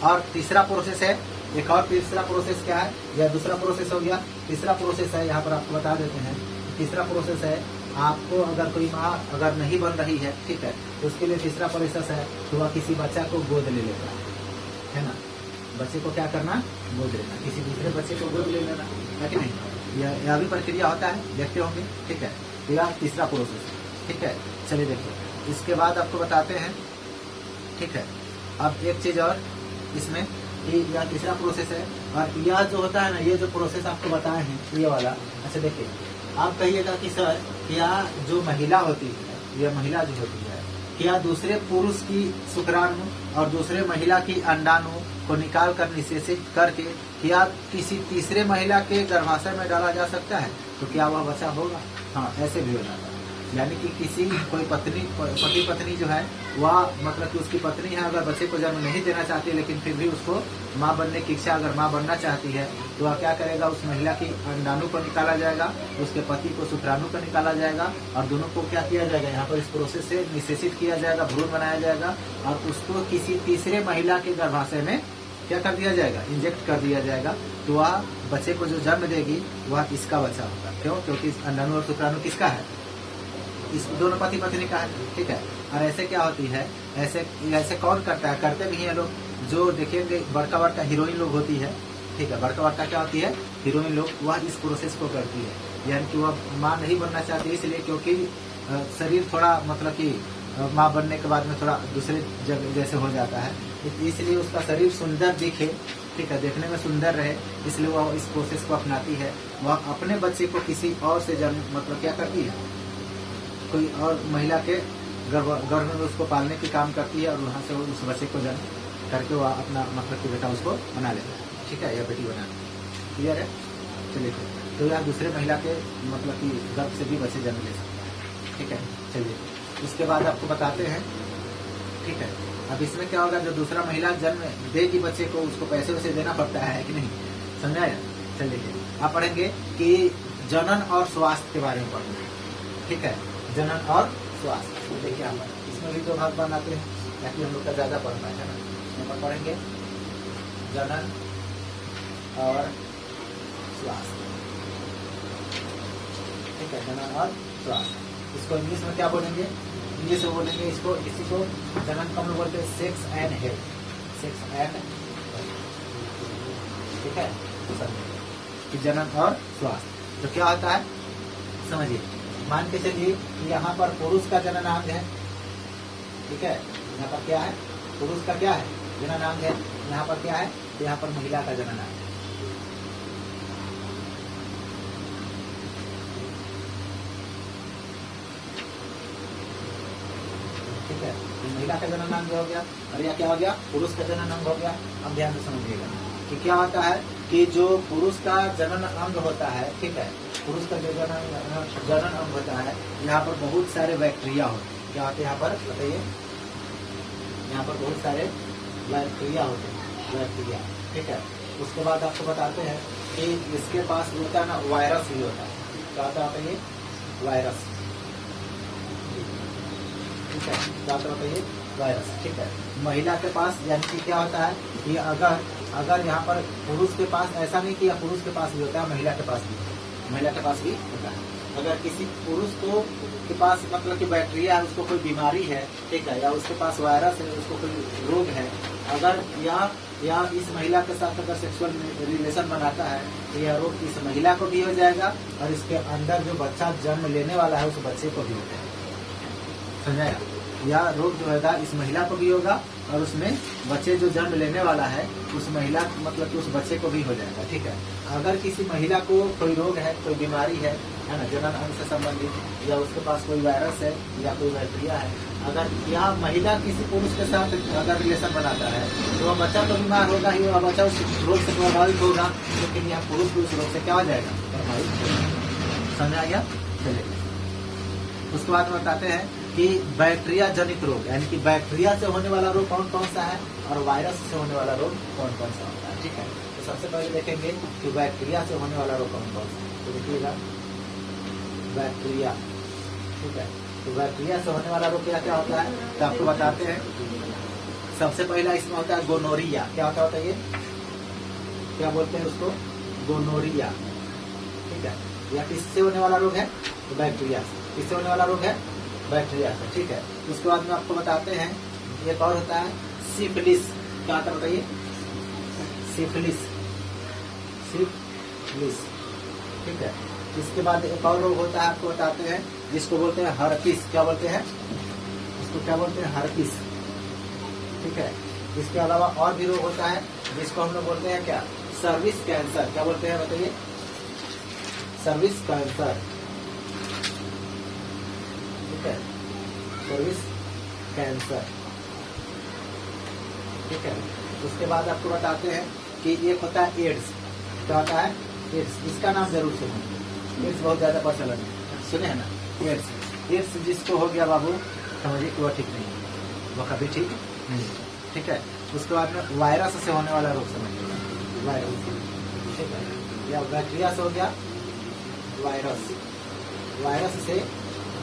Speaker 1: और तीसरा प्रोसेस है, एक और तीसरा प्रोसेस क्या है, या दूसरा प्रोसेस हो गया। तीसरा प्रोसेस है, यहाँ पर आपको बता देते हैं। तीसरा प्रोसेस है, आपको अगर कोई माँ अगर नहीं बन रही है, ठीक है, तो उसके लिए तीसरा प्रोसेस है तो वह किसी बच्चा को गोद ले लेता है ना। बच्चे को क्या करना, गोद लेना, किसी दूसरे बच्चे को गोद ले लेना है कि नहीं। यह भी प्रक्रिया होता है, देखते होंगे। ठीक है, यह तीसरा प्रोसेस है। ठीक है, चलिए देखिए, इसके बाद आपको बताते हैं। ठीक है, अब एक चीज और इसमें, यह तीसरा प्रोसेस है। और यह जो होता है ना, ये जो प्रोसेस आपको बताए हैं ये वाला, अच्छा देखिए, आप कहिएगा कि सर क्या जो महिला होती है, यह महिला जो होती है, क्या दूसरे पुरुष की शुक्राणु और दूसरे महिला की अंडाणु को निकाल कर निषेचित करके क्या किसी तीसरे महिला के गर्भाशय में डाला जा सकता है, तो क्या वह बच्चा होगा। हाँ, ऐसे भी हो जाता है। यानी कि किसी कोई पति पत्नी जो है वह मतलब कि उसकी पत्नी है, अगर बच्चे को जन्म नहीं देना चाहती है लेकिन फिर भी उसको माँ बनने की इच्छा, अगर माँ बनना चाहती है तो वह क्या करेगा, उस महिला की अंडाणु को निकाला जाएगा, उसके पति को शुक्राणु को निकाला जाएगा और दोनों को क्या किया जाएगा, यहाँ पर इस प्रोसेस से निषेचित किया जाएगा, भ्रूण बनाया जाएगा और उसको किसी तीसरे महिला के गर्भाशय में क्या कर दिया जाएगा, इंजेक्ट कर दिया जाएगा। तो वह बच्चे को जो जन्म देगी वह इसका बच्चा होगा। क्यों, क्योंकि अंडाणु और शुक्राणु किसका है, इस दोनों पति पत्नी का है, ठीक है। और ऐसे क्या होती है, ऐसे ऐसे कौन करता है, करते भी हैं लोग, जो देखेंगे बड़का बड़का हीरोइन लोग होती है, ठीक है, बड़का बड़का क्या होती है, हीरोइन लोग, वह इस प्रोसेस को करती है। यानी कि वह माँ नहीं बनना चाहती इसलिए, क्योंकि शरीर थोड़ा मतलब कि माँ बनने के बाद में थोड़ा दूसरे जगह जैसे हो जाता है, इसलिए उसका शरीर सुंदर दिखे, ठीक है, देखने में सुंदर रहे, इसलिए वह इस प्रोसेस को अपनाती है। वह अपने बच्चे को किसी और से जन्म मतलब क्या करती है, कोई और महिला के गर्भ में उसको पालने की काम करती है, और वहाँ से वो उस बच्चे को जन्म करके वह अपना मतलब कि बेटा उसको बना लेता है, ठीक है, या बेटी बना लेता है। क्लियर है? चलिए, तो यह दूसरे महिला के मतलब कि गर्भ से भी बच्चे जन्म ले सकता है, ठीक है। चलिए, उसके बाद आपको बताते हैं, ठीक है। अब इसमें क्या होगा, जो दूसरा महिला जन्म देगी बच्चे को, उसको पैसे वैसे देना पड़ता है कि नहीं, समझाया? चलिए, आप पढ़ेंगे कि जनन और स्वास्थ्य के बारे में पढ़ेंगे, ठीक है, जनन और स्वास्थ्य। तो देखिए यहाँ पर इसमें भी दो भाग बनाते हैं ताकि हम लोग का ज्यादा पढ़ पाए, है ना। यहाँ पर पढ़ेंगे जनन और स्वास्थ्य, ठीक है, जनन और स्वास्थ्य। इसको इंग्लिश में क्या बोलेंगे, इंग्लिश में बोलेंगे इसको, इसी को जनन को हम लोग बोलते हैं sex and health, sex and, ठीक है, कि जनन और स्वास्थ्य। तो क्या होता है समझिए, मान के चलिए कि यहाँ पर पुरुष का जननांग है, ठीक है, यहाँ पर क्या है, पुरुष का क्या है, जननांग है, यहाँ पर क्या है, तो यहाँ पर महिला का जननांग है, ठीक है। महिला का जननांग हो गया, और यह क्या हो गया, पुरुष का जननांग हो गया। अब ध्यान से समझिएगा कि क्या होता है कि जो पुरुष का जनन अंग होता है, ठीक है, पुरुष का जो जनन अंग होता है, यहाँ पर बहुत सारे बैक्टीरिया होते हैं। क्या होते हैं यहाँ पर बताइए, यहाँ पर बहुत सारे बैक्टीरिया होते हैं, बैक्टीरिया, ठीक है। उसके बाद आपको बताते हैं कि इसके पास होता है ना वायरस भी होता है। क्या होता है बताइए, वायरस, ठीक है, क्या होता है बताइए, वायरस, ठीक है। महिला के पास यानी कि क्या होता है कि अगर यहाँ पर पुरुष के पास, ऐसा नहीं कि पुरुष के पास भी होता है, महिला के पास भी, महिला के पास भी होता है। अगर किसी पुरुष को के पास मतलब कि बैक्टीरिया है, उसको कोई बीमारी है, ठीक है, या उसके पास वायरस है, उसको कोई रोग है, अगर या इस महिला के साथ अगर सेक्सुअल रिलेशन बनाता है, तो यह रोग इस महिला को भी हो जाएगा, और इसके अंदर जो बच्चा जन्म लेने वाला है उस बच्चे को भी हो जाएगा, समझाया। या रोग जो है इस महिला को भी होगा, और उसमें बच्चे जो जन्म लेने वाला है उस महिला मतलब कि उस बच्चे को भी हो जाएगा, ठीक है। अगर किसी महिला को कोई रोग है, कोई बीमारी है ना, जनन अंग से संबंधित, या उसके पास कोई वायरस है या कोई बैक्टीरिया है, अगर यह महिला किसी पुरुष के साथ अगर रिलेशन बनाता है, तो वह बच्चा तो बीमार होगा ही, वह बच्चा उस रोग से प्रभावित होगा, लेकिन यह पुरुष भी उस रोग से क्या हो जाएगा, प्रभावित। समझ आ गया? चलिए, उसके बाद बताते हैं कि बैक्टीरिया जनित रोग, यानी कि बैक्टीरिया से होने वाला रोग कौन कौन सा है, और वायरस से होने वाला रोग कौन कौन सा होता है, ठीक है। तो सबसे पहले देखेंगे कि बैक्टीरिया से होने वाला रोग कौन कौन सा है। तो देखिएगा बैक्टीरिया, ठीक है, तो बैक्टीरिया से होने वाला रोग क्या क्या होता है, तो आपको बताते हैं। सबसे पहला इसमें होता है गोनोरिया। क्या होता है ये, क्या बोलते हैं उसको, गोनोरिया, ठीक है। यह किससे होने वाला रोग है, तो बैक्टीरिया से। किससे होने वाला रोग है, बैक्टीरिया से, ठीक है। उसके बाद में आपको बताते हैं एक और होता है सिफिलिस। क्या होता है बताइए, सिफिलिस, सिफिलिस, ठीक है। इसके बाद एक और रोग होता है, आपको बताते हैं, जिसको बोलते हैं हर्पिस। क्या बोलते हैं इसको, क्या बोलते हैं, हर्पिस, ठीक है। इसके अलावा और भी रोग होता है जिसको हम लोग बोलते हैं क्या, सर्विस कैंसर। क्या बोलते हैं बताइए, सर्विस कैंसर, ठीक है, सर्विस कैंसर, ठीक है। उसके बाद आपको बताते हैं कि एक होता है एड्स। क्या होता है, एड्स, इसका नाम जरूर सुनो, एड्स बहुत ज्यादा प्रचलन है, सुने हैं ना, एड्स। एड्स जिसको हो गया बाबू, समझिए कि वह ठीक नहीं है, वह कभी ठीक नहीं, ठीक है। उसके बाद में वायरस से होने वाला रोग समझिएगा, वायरस, ठीक है, या बैक्टीरिया से हो गया वायरस, वायरस से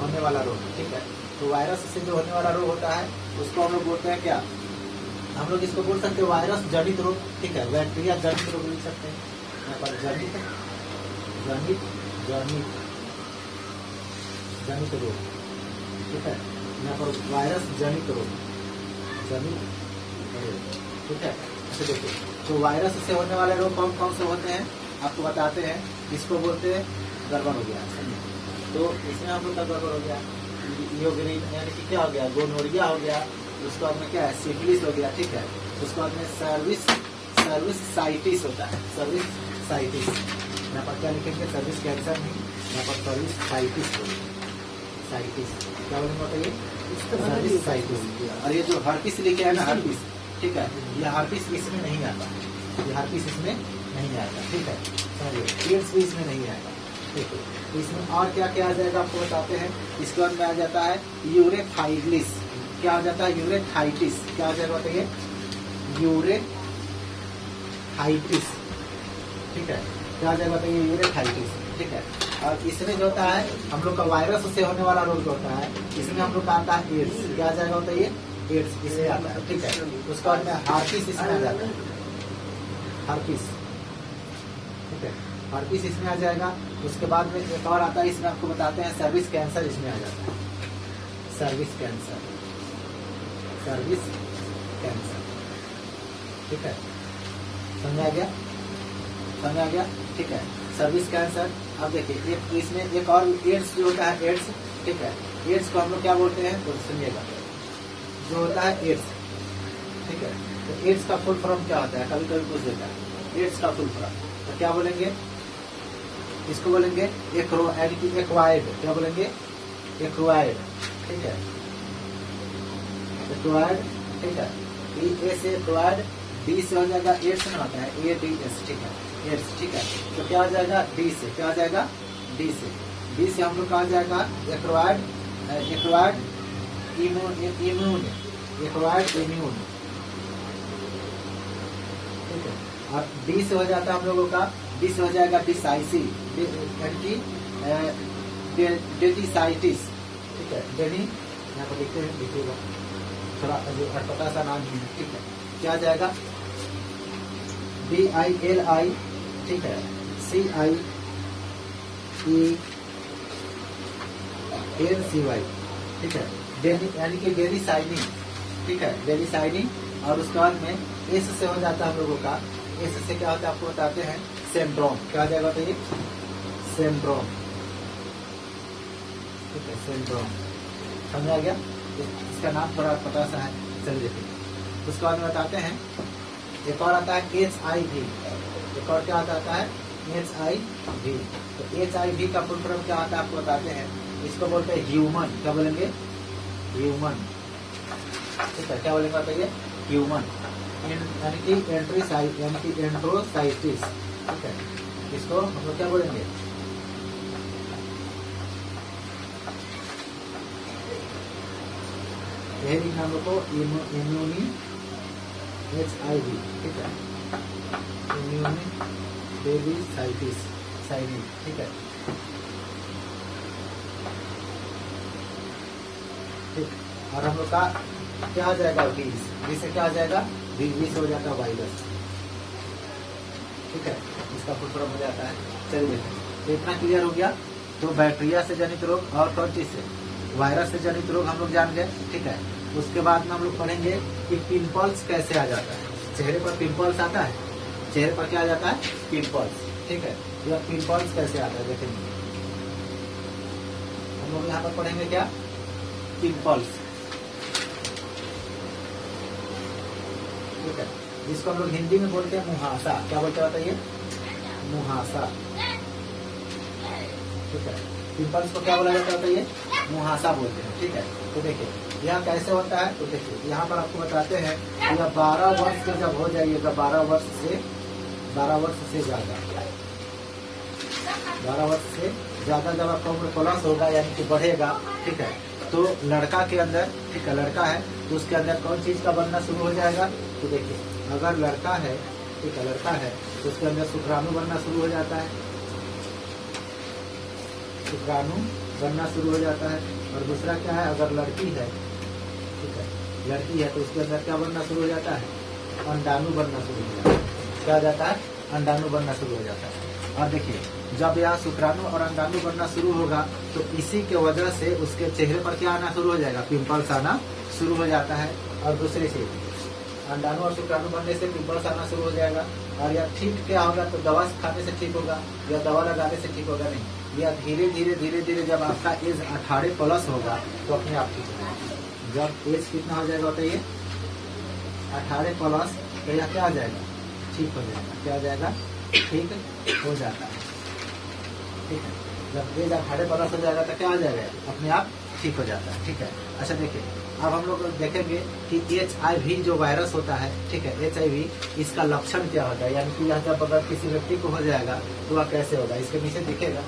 Speaker 1: होने वाला रोग, ठीक है। तो वायरस से जो होने वाला रोग होता है उसको हम लोग बोलते हैं क्या, हम लोग इसको बोल सकते हैं वायरस जनित रोग, ठीक है, बैक्टीरिया जनित रोग लिख सकते हैं। यहाँ पर जनित, जनित, जनित, जनित रोग, ठीक है। यहाँ पर वायरस जनित रोग, ठीक है। अच्छा देखिए, तो वायरस से होने वाले रोग कौन कौन से होते हैं आपको बताते हैं। इसको बोलते हैं गड़बड़ हो गया, तो इसमें हम लोग का गड़बड़ हो गया, यानी कि क्या हो गया, गोनोरिया हो गया, उसके बाद में क्या है, सिफिलिस हो गया, ठीक है। उसके बाद में सर्विस साइटिस होता है, सर्विस साइटिस। यहाँ पर क्या लिखेंगे, सर्विस कैंसर नहीं, यहाँ पर सर्विस साइटिस साइटिस क्या बोलेंगे बताइए, सर्विस साइटिस। और ये जो हर्पिस लिखे है ना, हर्पिस, ठीक है, ये हर्पिस इसमें नहीं आता, ये हर्पिस इसमें नहीं आएगा, ठीक है। समझिए, एड्स भी इसमें नहीं आएगा, ठीक है। तो इसमें और क्या क्या आ जाएगा आपको बताते हैं। इसके बाद में आ जाता है यूरेथाइटिस, क्या आ जाता है, यूरेथाइटिस, क्या आ जाएगा बताइए, यूरेथाइटिस, ठीक है। क्या आ जाएगा बताइए, यूरेथाइटिस, ठीक है। और इसमें जो होता है हम लोग का वायरस से होने वाला रोग जो होता है, इसमें हम लोग का आता है एड्स, क्या आ जाएगा बताइए, एड्स इसमें आता है, ठीक है। उसके बाद में हार्पिस इसमें आ जाता है, हार्पिस, ठीक है, हार्पिस इसमें आ जाएगा। उसके बाद में एक और आता है, इसमें आपको बताते हैं सर्विस कैंसर, इसमें आ जाता है, सर्विस कैंसर, सर्विस कैंसर, ठीक है। समझ आ गया, समझ आ गया, ठीक है। Service cancer. अब देखिए एक इसमें एक और एड्स जो होता है, एड्स, ठीक है। एड्स को हम लोग क्या बोलते हैं, तो सुनिएगा, जो होता है एड्स, ठीक है। तो एड्स का फुल फॉर्म क्या होता है, कभी कभी पूछ देता है एड्स का फुल फॉर्म, तो क्या बोलेंगे, इसको बोलेंगे एक्वायर्ड, क्या बोलेंगे, एक्वायर्ड, ठीक है, एक्वायर्ड, ठीक है। ए से एक्वायर्ड, डी से हो जाएगा एड्स में होता है, एडीएस, ठीक है, एड्स, ठीक है। तो क्या आ जाएगा, डी से, क्या आ जाएगा, डी से हम लोग का आ जाएगा एक्वायर्ड, इम्यून, एक्वायर्ड इम्यून, ठीक है। और डी से हो जाता है हम लोगों का, डी से हो जाएगा डिसाइसिस, डेटिसाइटिस, ठीक है, डेनी, यहाँ पर देखते हैं, देखिएगा थोड़ा अटपटा सा नाम है, ठीक है। क्या जाएगा, DILI, ठीक है, CIENCY, ठीक है, यानी कि डेली साइनिंग, ठीक है, डेली साइनिंग। और उसके बाद में एस से हो जाता है हम लोगों का, एस से क्या होता है आपको बताते हैं, सिंड्रोम, क्या आ जाएगा बताइए, सिंड्रोम, ठीक है, सिंड्रोम। समझ आ गया, इसका नाम थोड़ा पता सा है, चलिए देखिए। उसके बाद में बताते हैं, एक और आता है HIV, एक और क्या आता है, HIV। तो HIV का फुल फॉर्म क्या आता है आपको बताते हैं, इसको बोलते हैं ह्यूमन, क्या बोलेंगे, ह्यूमन, ठीक है, क्या बोलेंगे बताइए, ह्यूमन, यानी कि एंट्रोसाइटिस, ठीक है। इसको हम लोग क्या बोलेंगे, यही हम लोग को इम्यूनी HIV, ठीक है, इम्यूनी डेबिसाइटिस, साइनिस, ठीक है, ठीक। और हम लोग का क्या आ जाएगा, बीस से क्या आ जाएगा, बीस हो जाता है वायरस, ठीक है, इसका फुल फॉर्म हो जाता है। चलिए तो इतना क्लियर हो गया। तो बैक्टीरिया से जनित रोग और कौन चीज से, वायरस से जनित रोग हम लोग जान गए, ठीक है। उसके बाद में हम लोग पढ़ेंगे कि पिंपल्स कैसे आ जाता है, चेहरे पर पिंपल्स आता है, चेहरे पर क्या आ जाता है, पिंपल्स, ठीक है। यह पिंपल्स कैसे आता है देखेंगे हम लोग, यहाँ पर पढ़ेंगे क्या, पिंपल्स, ठीक है, जिसको हम लोग हिंदी में बोलते हैं मुहासा, क्या बोलते हैं बताइए, मुहासा, ठीक है। पिंपल्स को क्या बोला जाता है बताइए, मुहासा बोलते हैं, ठीक है। तो देखिए यह कैसे होता है, तो देखिए यहाँ पर आपको बताते हैं, यह 12 वर्ष के जब हो जाइएगा, 12 वर्ष से ज्यादा, 12 वर्ष से ज्यादा जब आपका उम्र प्लस होगा, यानी कि बढ़ेगा, ठीक है। तो लड़का के अंदर, ठीक है, लड़का है तो उसके अंदर कौन चीज का बनना शुरू हो जाएगा, तो देखिए अगर लड़का है, ठीक है, लड़का है तो उसके अंदर शुक्राणु बनना शुरू हो जाता है, शुक्राणु बनना शुरू हो जाता है। और दूसरा क्या है, अगर लड़की है, ठीक है, लड़की है तो उसके अंदर क्या बनना शुरू हो जाता है, अंडाणु बनना शुरू हो जाता है, क्या हो जाता है, अंडाणु बनना शुरू हो जाता है। और देखिए जब यह शुक्राणु और अंडाणु बनना शुरू होगा तो इसी के वजह से उसके चेहरे पर क्या आना शुरू हो जाएगा, पिंपल्स आना शुरू हो जाता है। और दूसरी चीज, अंडाणु और शुक्राणु बनने से पिंपल्स आना शुरू हो जाएगा। और यह ठीक क्या होगा, तो दवा खाने से ठीक होगा या दवा लगाने से ठीक होगा नहीं, यह धीरे धीरे धीरे धीरे जब आपका एज 18 प्लस होगा तो अपने आप ठीक हो जाएगा। जब एज कितना हो जाएगा बताइए, 18 प्लस, तो यह क्या हो जाएगा, ठीक हो जाएगा। क्या हो जाएगा, ठीक हो जाता है। ठीक है, जब एज 18 प्लस हो जाएगा तो क्या हो जाएगा, अपने आप ठीक हो जाता है। ठीक है, अच्छा देखिए अब हम लोग देखेंगे कि HIV जो वायरस होता है, ठीक है, HIV इसका लक्षण क्या होता है, यानी कि यह जब अगर किसी व्यक्ति को हो जाएगा तो वह कैसे होगा, इसके नीचे दिखेगा,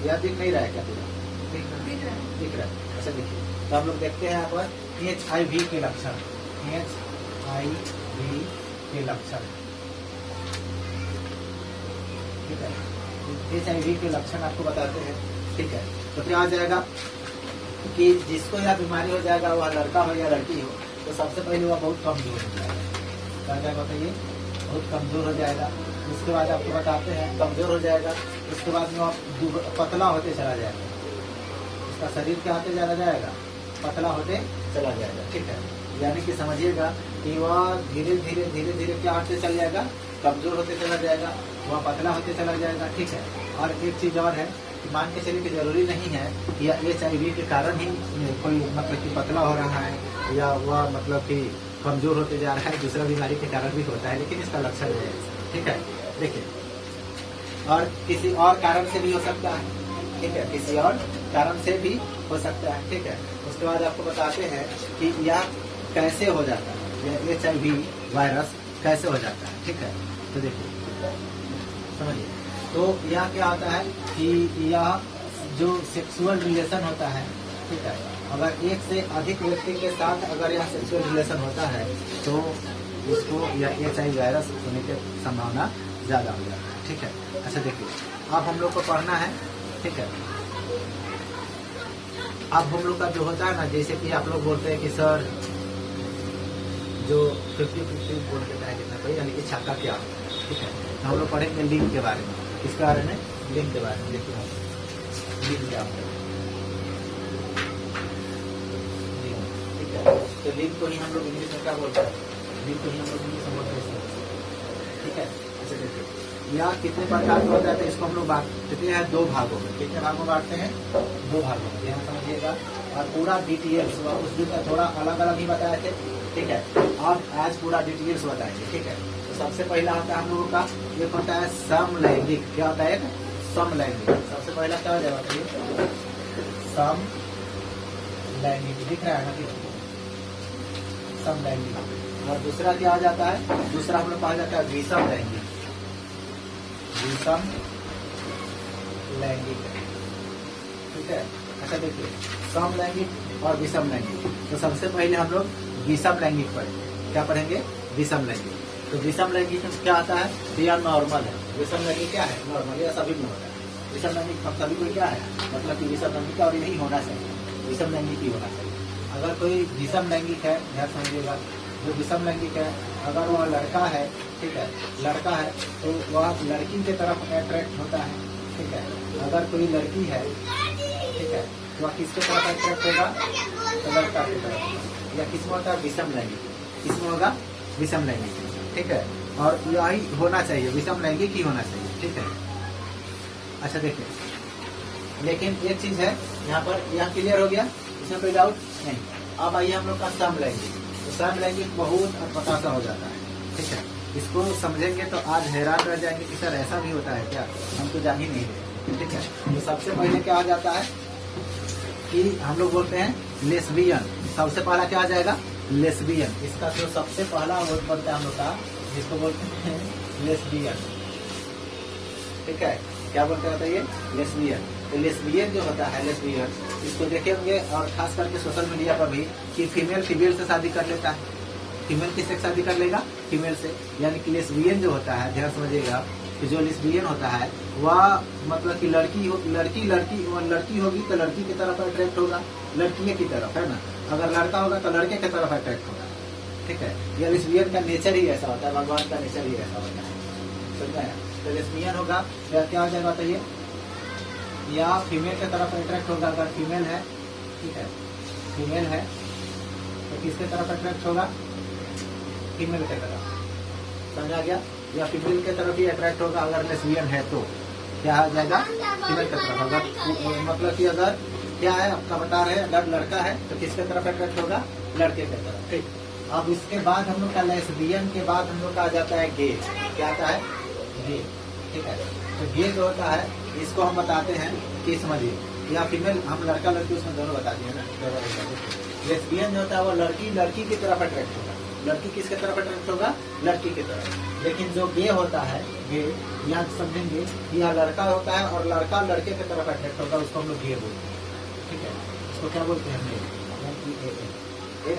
Speaker 1: यह दिख नहीं रहा है क्या, दिख रहा है। अच्छा देखिए, तो हम लोग देखते हैं यहाँ पर HIV के लक्षण, HIV के लक्षण, ठीक है, HIV के लक्षण आपको बताते हैं। ठीक है, तो क्या आ जाएगा कि जिसको यह बीमारी हो जाएगा, वह लड़का हो या लड़की हो, तो सबसे पहले वह बहुत कमजोर हो जाएगा। क्या जाएगा बताइए, बहुत कमजोर हो जाएगा। उसके बाद आपको बताते हैं कमजोर हो जाएगा, उसके बाद में वह पतला होते चला जाएगा, उसका शरीर क्या होते चला जाएगा, पतला होते चला जाएगा। ठीक है, यानी कि समझिएगा कि वह धीरे धीरे धीरे धीरे क्या होते चला जाएगा, कमजोर होते चला जाएगा, वह पतला होते चला जाएगा। ठीक है, और एक चीज और है, मान के चलिए कि जरूरी नहीं है कि HIV के कारण ही कोई मतलब कि पतला हो रहा है या वह मतलब कि कमजोर होते जा रहा है, दूसरा बीमारी के कारण भी होता है, लेकिन इसका लक्षण है। ठीक है, देखिए, और किसी और कारण से भी हो सकता है। ठीक है, किसी और कारण से भी हो सकता है। ठीक है, उसके बाद आपको बताते हैं कि यह कैसे हो जाता है, यह HIV वायरस कैसे हो जाता है। ठीक है, तो देखिए समझिए, तो यह क्या होता है कि यह जो सेक्सुअल रिलेशन होता है, ठीक है, अगर एक से अधिक व्यक्ति के साथ अगर यह सेक्सुअल रिलेशन होता है तो उसको यह HIV वायरस होने की संभावना ज्यादा हो जाती है। ठीक है, अच्छा देखिए, अब हम लोग को पढ़ना है। ठीक है, अब हम लोग का जो होता है ना, जैसे कि आप लोग बोलते हैं कि सर जो 50-50 बोल देता है कितना कोई, यानी कि छक्का क्या होता है। ठीक है, तो हम लोग पढ़ेंगे लिंग के बारे में, किसके बारे में, लिंग के बारे में। देखिए लिंग क्या होता है, ठीक है, तो लिंग को ही हम लोग इंग्लिश में क्या बोलते हैं, लिंग को ही हम लोग इंग्लिश में बोलते हैं। ठीक है, अच्छा देखिए, यह कितने प्रकार का होता है, तो इसको हम लोग बांटते हैं 2 भागों में। कितने भागों में बांटते हैं, 2 भागों में, यहाँ समझिएगा। और पूरा डिटेल्स उस दिन का थोड़ा अलग अलग ही बताए थे। ठीक है, और आज पूरा डिटेल्स बताएंगे। ठीक है, तो सबसे पहला होता है हम लोगों का, एक होता है समलैंगिक। क्या होता है, समलैंगिक। सबसे पहला क्या हो जाएगा, समलैंगिक, दिख रहा है ना, समलैंगिक। और दूसरा क्या आ जाता है, दूसरा हम लोग कहा जाता है विषम लैंगिक, विषम लैंगिक। ठीक है, अच्छा देखिए, समलैंगिक और विषम लैंगिक। तो सबसे पहले हम लोग विषम लैंगिक पढ़ेंगे। क्या पढ़ेंगे, विषम लैंगिक। तो विषम लैंगिक में क्या आता है, तो यह नॉर्मल है। विषम लैंगिक क्या है, नॉर्मल, यह सभी में होता है। विषम लैंगिक हम सभी को क्या है, मतलब कि विषम लैंगिक और यही होना चाहिए, विषम लैंगिक ही होना चाहिए। अगर कोई विषम लैंगिक है, ध्यान समझिएगा, जो विषम लैंगिक है, अगर वह लड़का है, ठीक है, लड़का है तो वह लड़की के तरफ अट्रैक्ट होता है। ठीक है, अगर कोई लड़की है, ठीक है, तो वह किसके तरफ अट्रैक्ट होगा, तो लड़का की तरफ। या किसमें होता है, विषम लैंगिक, किसमें होगा, विषम लैंगिक। ठीक है, और यही होना चाहिए, विषम लैंगिक ही होना चाहिए। ठीक है, अच्छा देखिए, लेकिन एक चीज है यहाँ पर, यह क्लियर हो गया, इसमें कोई डाउट नहीं। अब आइए हम लोग का समलैंगिक। तो समलैंगिक बहुत अटपटा हो जाता है। ठीक है, इसको समझेंगे तो आज हैरान रह जाएंगे कि सर ऐसा भी होता है क्या, हम तो जान ही नहीं रहे। ठीक है, तो सबसे पहले क्या आ जाता है कि हम लोग बोलते हैं लेस्बियन। सबसे पहला क्या आ जाएगा, लेस्बियन। इसका जो सबसे पहला वर्ड बनता है हम लोग का, जिसको बोलते हैं लेस्बियन। ठीक है, क्या बोलते हैं बताइए, लेस्बियन। तो लेस्बियन जो होता है, लेस्बियन, इसको देखे होंगे और खास करके सोशल मीडिया पर भी कि फीमेल फीमेल से शादी कर लेता है। फीमेल किससे शादी कर लेगा, फीमेल से। यानी कि लेस्बियन जो होता है, ध्यान समझिएगा, कि जो लेस्बियन होता है वह मतलब कि लड़की होगी तो लड़की की तरफ अट्रैक्ट होगा, लड़की की तरफ, है ना। अगर लड़का होगा तो लड़के की तरफ अट्रैक्ट होगा। ठीक है, यह लेस्बियन का नेचर ही ऐसा होता है, भगवान का नेचर ही ऐसा होता है, समझ में आया। तो लेस्बियन होगा या क्या हो जाएगा बताइए, या फीमेल की तरफ अट्रैक्ट होगा अगर फीमेल है, ठीक है, फीमेल है तो किसके तरफ अट्रैक्ट होगा, फीमेल की तरफ, समझा गया, या फीमेल की तरफ ही अट्रैक्ट होगा अगर लेस्बियन है तो क्या हो जाएगा, फीमेल की तरफ। अगर मतलब कि अगर क्या है आपका बता रहे हैं, अगर लड़का है तो किसके तरफ अट्रैक्ट होगा, लड़के की तरफ, ठीक। अब इसके बाद हम लोग का लेस्बियन के बाद हम लोग का आ जाता है गे, क्या आता है, गे, ठीक है। तो गे जो होता है इसको हम बताते हैं कि समझिए, या फीमेल हम लड़का लड़की उसमें दोनों बता दिए ना। लेस्बियन जो होता है वो लड़की लड़की की तरफ अट्रैक्ट होगा, लड़की किसके तरफ अट्रैक्ट होगा, लड़की की तरफ। लेकिन जो गे होता है, गे यहाँ समझेंगे, या लड़का होता है और लड़का लड़के की तरफ अट्रैक्ट होगा, उसको हम लोग गे बोलते हैं, ठीक है। इसको क्या बोलते हैं, ठीक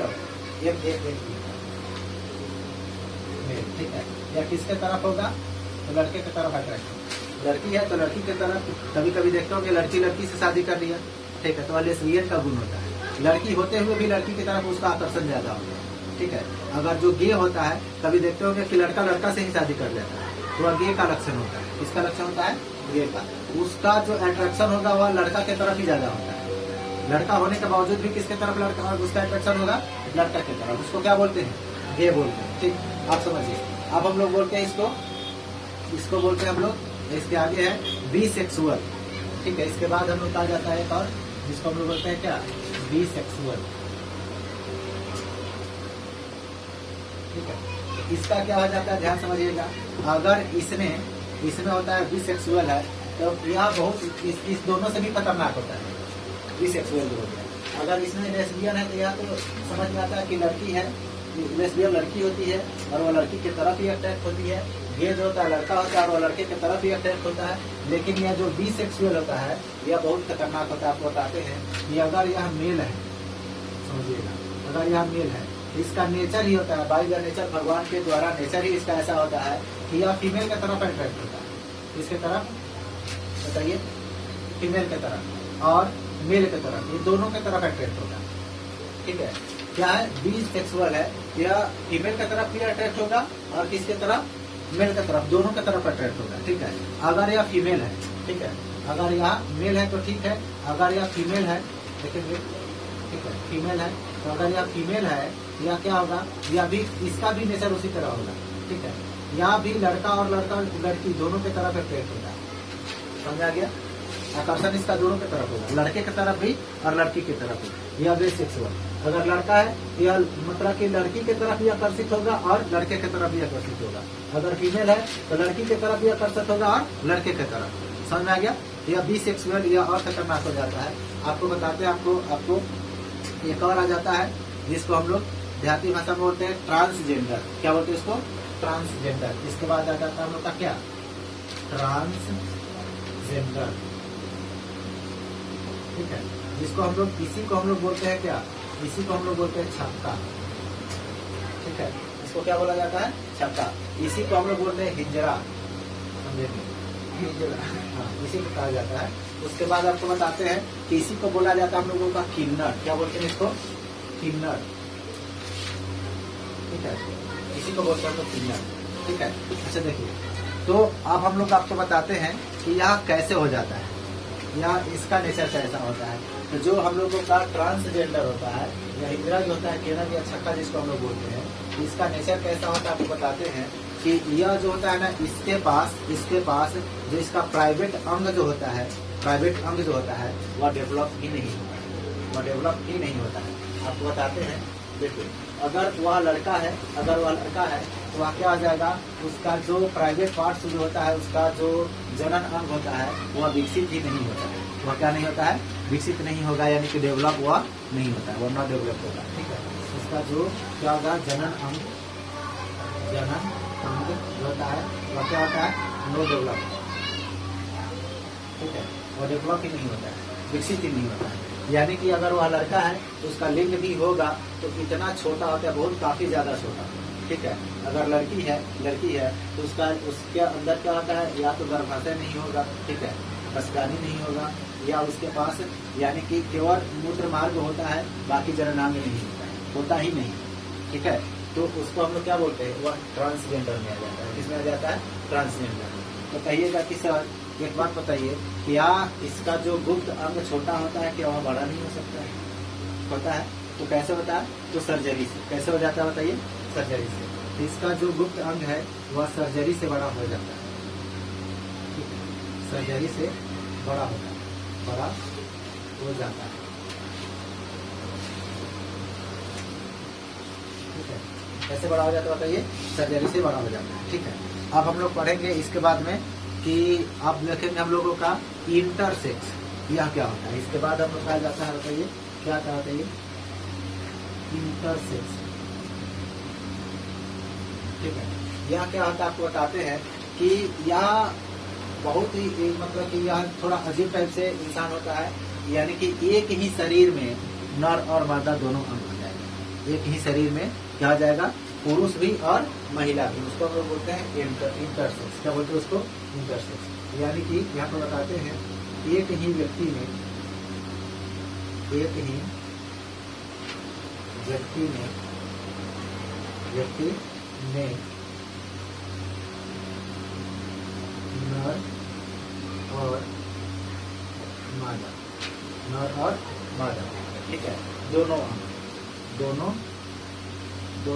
Speaker 1: है। या किसके तरफ होगा, तो लड़के की तरफ अट्रैक्ट होगा, लड़की है तो लड़की की तरफ। कभी कभी देखते हो कि लड़की लड़की से शादी कर लिया, ठीक है, तो लेस्बियन का गुण होता है, लड़की होते हुए भी लड़की की तरफ उसका आकर्षण ज्यादा होता है, ठीक है। अगर जो गे होता है कभी देखते हो कि लड़का लड़का से ही शादी कर लेता है, तो वह गे का लक्षण होता है। इसका लक्षण होता है गे का, उसका जो अट्रैक्शन होगा वह लड़का की तरफ ही ज्यादा होता है, लड़का होने के बावजूद भी किसके तरफ लड़का उसका अट्रैक्शन होगा, लड़का की तरफ। उसको क्या बोलते हैं, गे बोलते हैं, ठीक। आप समझिए, अब हम लोग बोलते हैं इसको बोलते हैं हम लोग, इसके आगे है बीसेक्सुअल, ठीक है। इसके बाद हम लोग कहा जाता है एक और, जिसको हम लोग बोलते हैं क्या, बीसेक्सुअल, ठीक है। तो इसका क्या हो जाता है, ध्यान समझिएगा, अगर इसमें होता है बीसेक्सुअल है तो यह बहुत इस दोनों से भी खतरनाक होता है, बीसेक्सुअल जो होता है। अगर इसमें लेस्बियन है तो यह तो समझ में आता है कि लड़की है, लेस्बियन लड़की होती है और वह लड़की की तरफ ही अट्रैक्ट होती है, गे जो होता है लड़का होता है और वह लड़के की तरफ ही अट्रैक्ट होता है। लेकिन यह जो बीसेक्सुअल होता है यह बहुत खतरनाक होता है। आपको बताते हैं कि अगर यह मेल है, समझिएगा, अगर यह मेल है, इसका नेचर ही होता है, बाय द नेचर, भगवान के द्वारा नेचर ही इसका ऐसा होता है कि यह फीमेल की तरफ अट्रैक्ट होता है। इसके तरफ बताइए, फीमेल की तरफ और मेल की तरफ, ये दोनों की तरफ अट्रैक्ट होगा, ठीक है। क्या है, बीसेक्सुअल है, यह फीमेल की तरफ भी अट्रैक्ट होगा और किसके तरफ, मेल की तरफ, दोनों की तरफ अट्रैक्ट होगा, ठीक है। अगर यह फीमेल है, ठीक है, अगर यह मेल है तो ठीक है, अगर यह फीमेल है, देखेंगे, ठीक है, फीमेल है, तो अगर यह फीमेल है या क्या होगा, या भी इसका भी नेचर उसी तरह होगा, ठीक है। यहाँ भी लड़का और लड़की दोनों की तरफ अट्रैक्ट होगा, समझा गया, आकर्षण इसका दोनों की तरफ होगा, लड़के की तरफ भी और लड़की की तरफ भी। यह बीसेक्सुअल, अगर लड़का है यह मतलब कि लड़की की तरफ भी आकर्षित होगा और लड़के की तरफ भी आकर्षित होगा, अगर फीमेल है तो लड़की की तरफ भी आकर्षित होगा और लड़के की तरफ, समझ में आ गया। यह बीसेक्सुअल यह और खतरनाक हो जाता है। आपको बताते हैं, आपको एक और आ जाता है जिसको हम लोग देहाती भाषा में बोलते हैं ट्रांसजेंडर। क्या बोलते हैं इसको, ट्रांसजेंडर। इसके बाद आ जाता है हम लोग का क्या, ट्रांसजेंडर, ठीक है, जिसको हम लोग, इसी को हम लोग बोलते हैं क्या, इसी को हम लोग बोलते हैं छक्का, ठीक है। इसको क्या बोला जाता है, छक्का। इसी को हम लोग बोलते हैं हिजरा, समझेंगे, हिजरा, हाँ, इसी को कहा जाता है। उसके बाद आपको बताते हैं कि इसी को बोला जाता है हम लोगों का किन्नर। क्या बोलते हैं इसको, किन्नर, ठीक है, इसी को बोलते हैं तो किन्नर, ठीक है। अच्छा देखिए, तो अब हम लोग आपको बताते हैं कि यह कैसे हो जाता है, या इसका नेचर कैसा होता है। तो जो हम लोगों का ट्रांसजेंडर होता है या हिजरा जो होता है, किन्नर या छक्का जिसको हम लोग बोलते हैं, इसका नेचर कैसा होता है आपको बताते हैं कि यह जो होता है ना, इसके पास जो इसका प्राइवेट अंग जो होता है, प्राइवेट अंग जो होता है वह डेवलप ही नहीं होता है, वह डेवलप ही नहीं होता है। आपको बताते हैं, देखिए, अगर वह लड़का है तो वह क्या हो जाएगा, उसका जो प्राइवेट पार्ट जो होता है, उसका जो जनन अंग होता है वह विकसित ही नहीं होता है। वह क्या नहीं होता है, विकसित नहीं होगा, यानी कि डेवलप हुआ नहीं होता है, वह नॉट डेवलप होगा, ठीक है। उसका जो क्या होगा, जनन अंग होता है वह क्या होता है, नो डेवलप, ठीक है, वह डेवलप ही नहीं होता है, विकसित ही नहीं होता है। यानी कि अगर वह लड़का है तो उसका लिंग भी होगा तो इतना छोटा होता है, बहुत काफी ज्यादा छोटा, ठीक है। अगर लड़की है तो उसके अंदर क्या होता है, या तो गर्भाशय नहीं होगा, ठीक है, बसगानी नहीं होगा, या उसके पास यानी कि केवल मूत्र मार्ग होता है, बाकी जननांग नहीं होता ही नहीं, ठीक है। तो उसको हम लोग क्या बोलते हैं, वह ट्रांसजेंडर में आ जाता है। किसमें आ जाता है, ट्रांसजेंडर। तो कहिएगा कि सर एक बात बताइए, क्या इसका जो गुप्त अंग छोटा होता है क्या वह बड़ा नहीं हो सकता है? होता है। तो कैसे होता है? तो सर्जरी से। कैसे हो जाता है बताइए? सर्जरी से। तो इसका जो गुप्त अंग है वह सर्जरी से बड़ा हो जाता है, ठीक है? सर्जरी से बड़ा होता है, बड़ा हो जाता है, ठीक है? कैसे बड़ा हो जाता है बताइए? सर्जरी से बड़ा हो जाता है, ठीक है? अब हम लोग पढ़ेंगे इसके बाद में कि आप देखेंगे हम लोगों का इंटरसेक्स, यह क्या होता है। इसके बाद हम लोग कहा जाता है, बताइए क्या क्या होता है ये? इंटरसेक्स, ठीक है? यह क्या होता है आपको बताते हैं कि यह बहुत ही मतलब कि यह थोड़ा अजीब टाइप से इंसान होता है, यानी कि एक ही शरीर में नर और मादा दोनों अंग हो जाएगा। एक ही शरीर में क्या हो जाएगा? पुरुष भी और महिला भी। उसको हम लोग बोलते हैं इंटरसेक्स। क्या बोलते हैं उसको? इंटरसेक्स। यानी कि यहाँ पर बताते हैं एक ही व्यक्ति में नर और मादा, ठीक है? दोनों अंग जो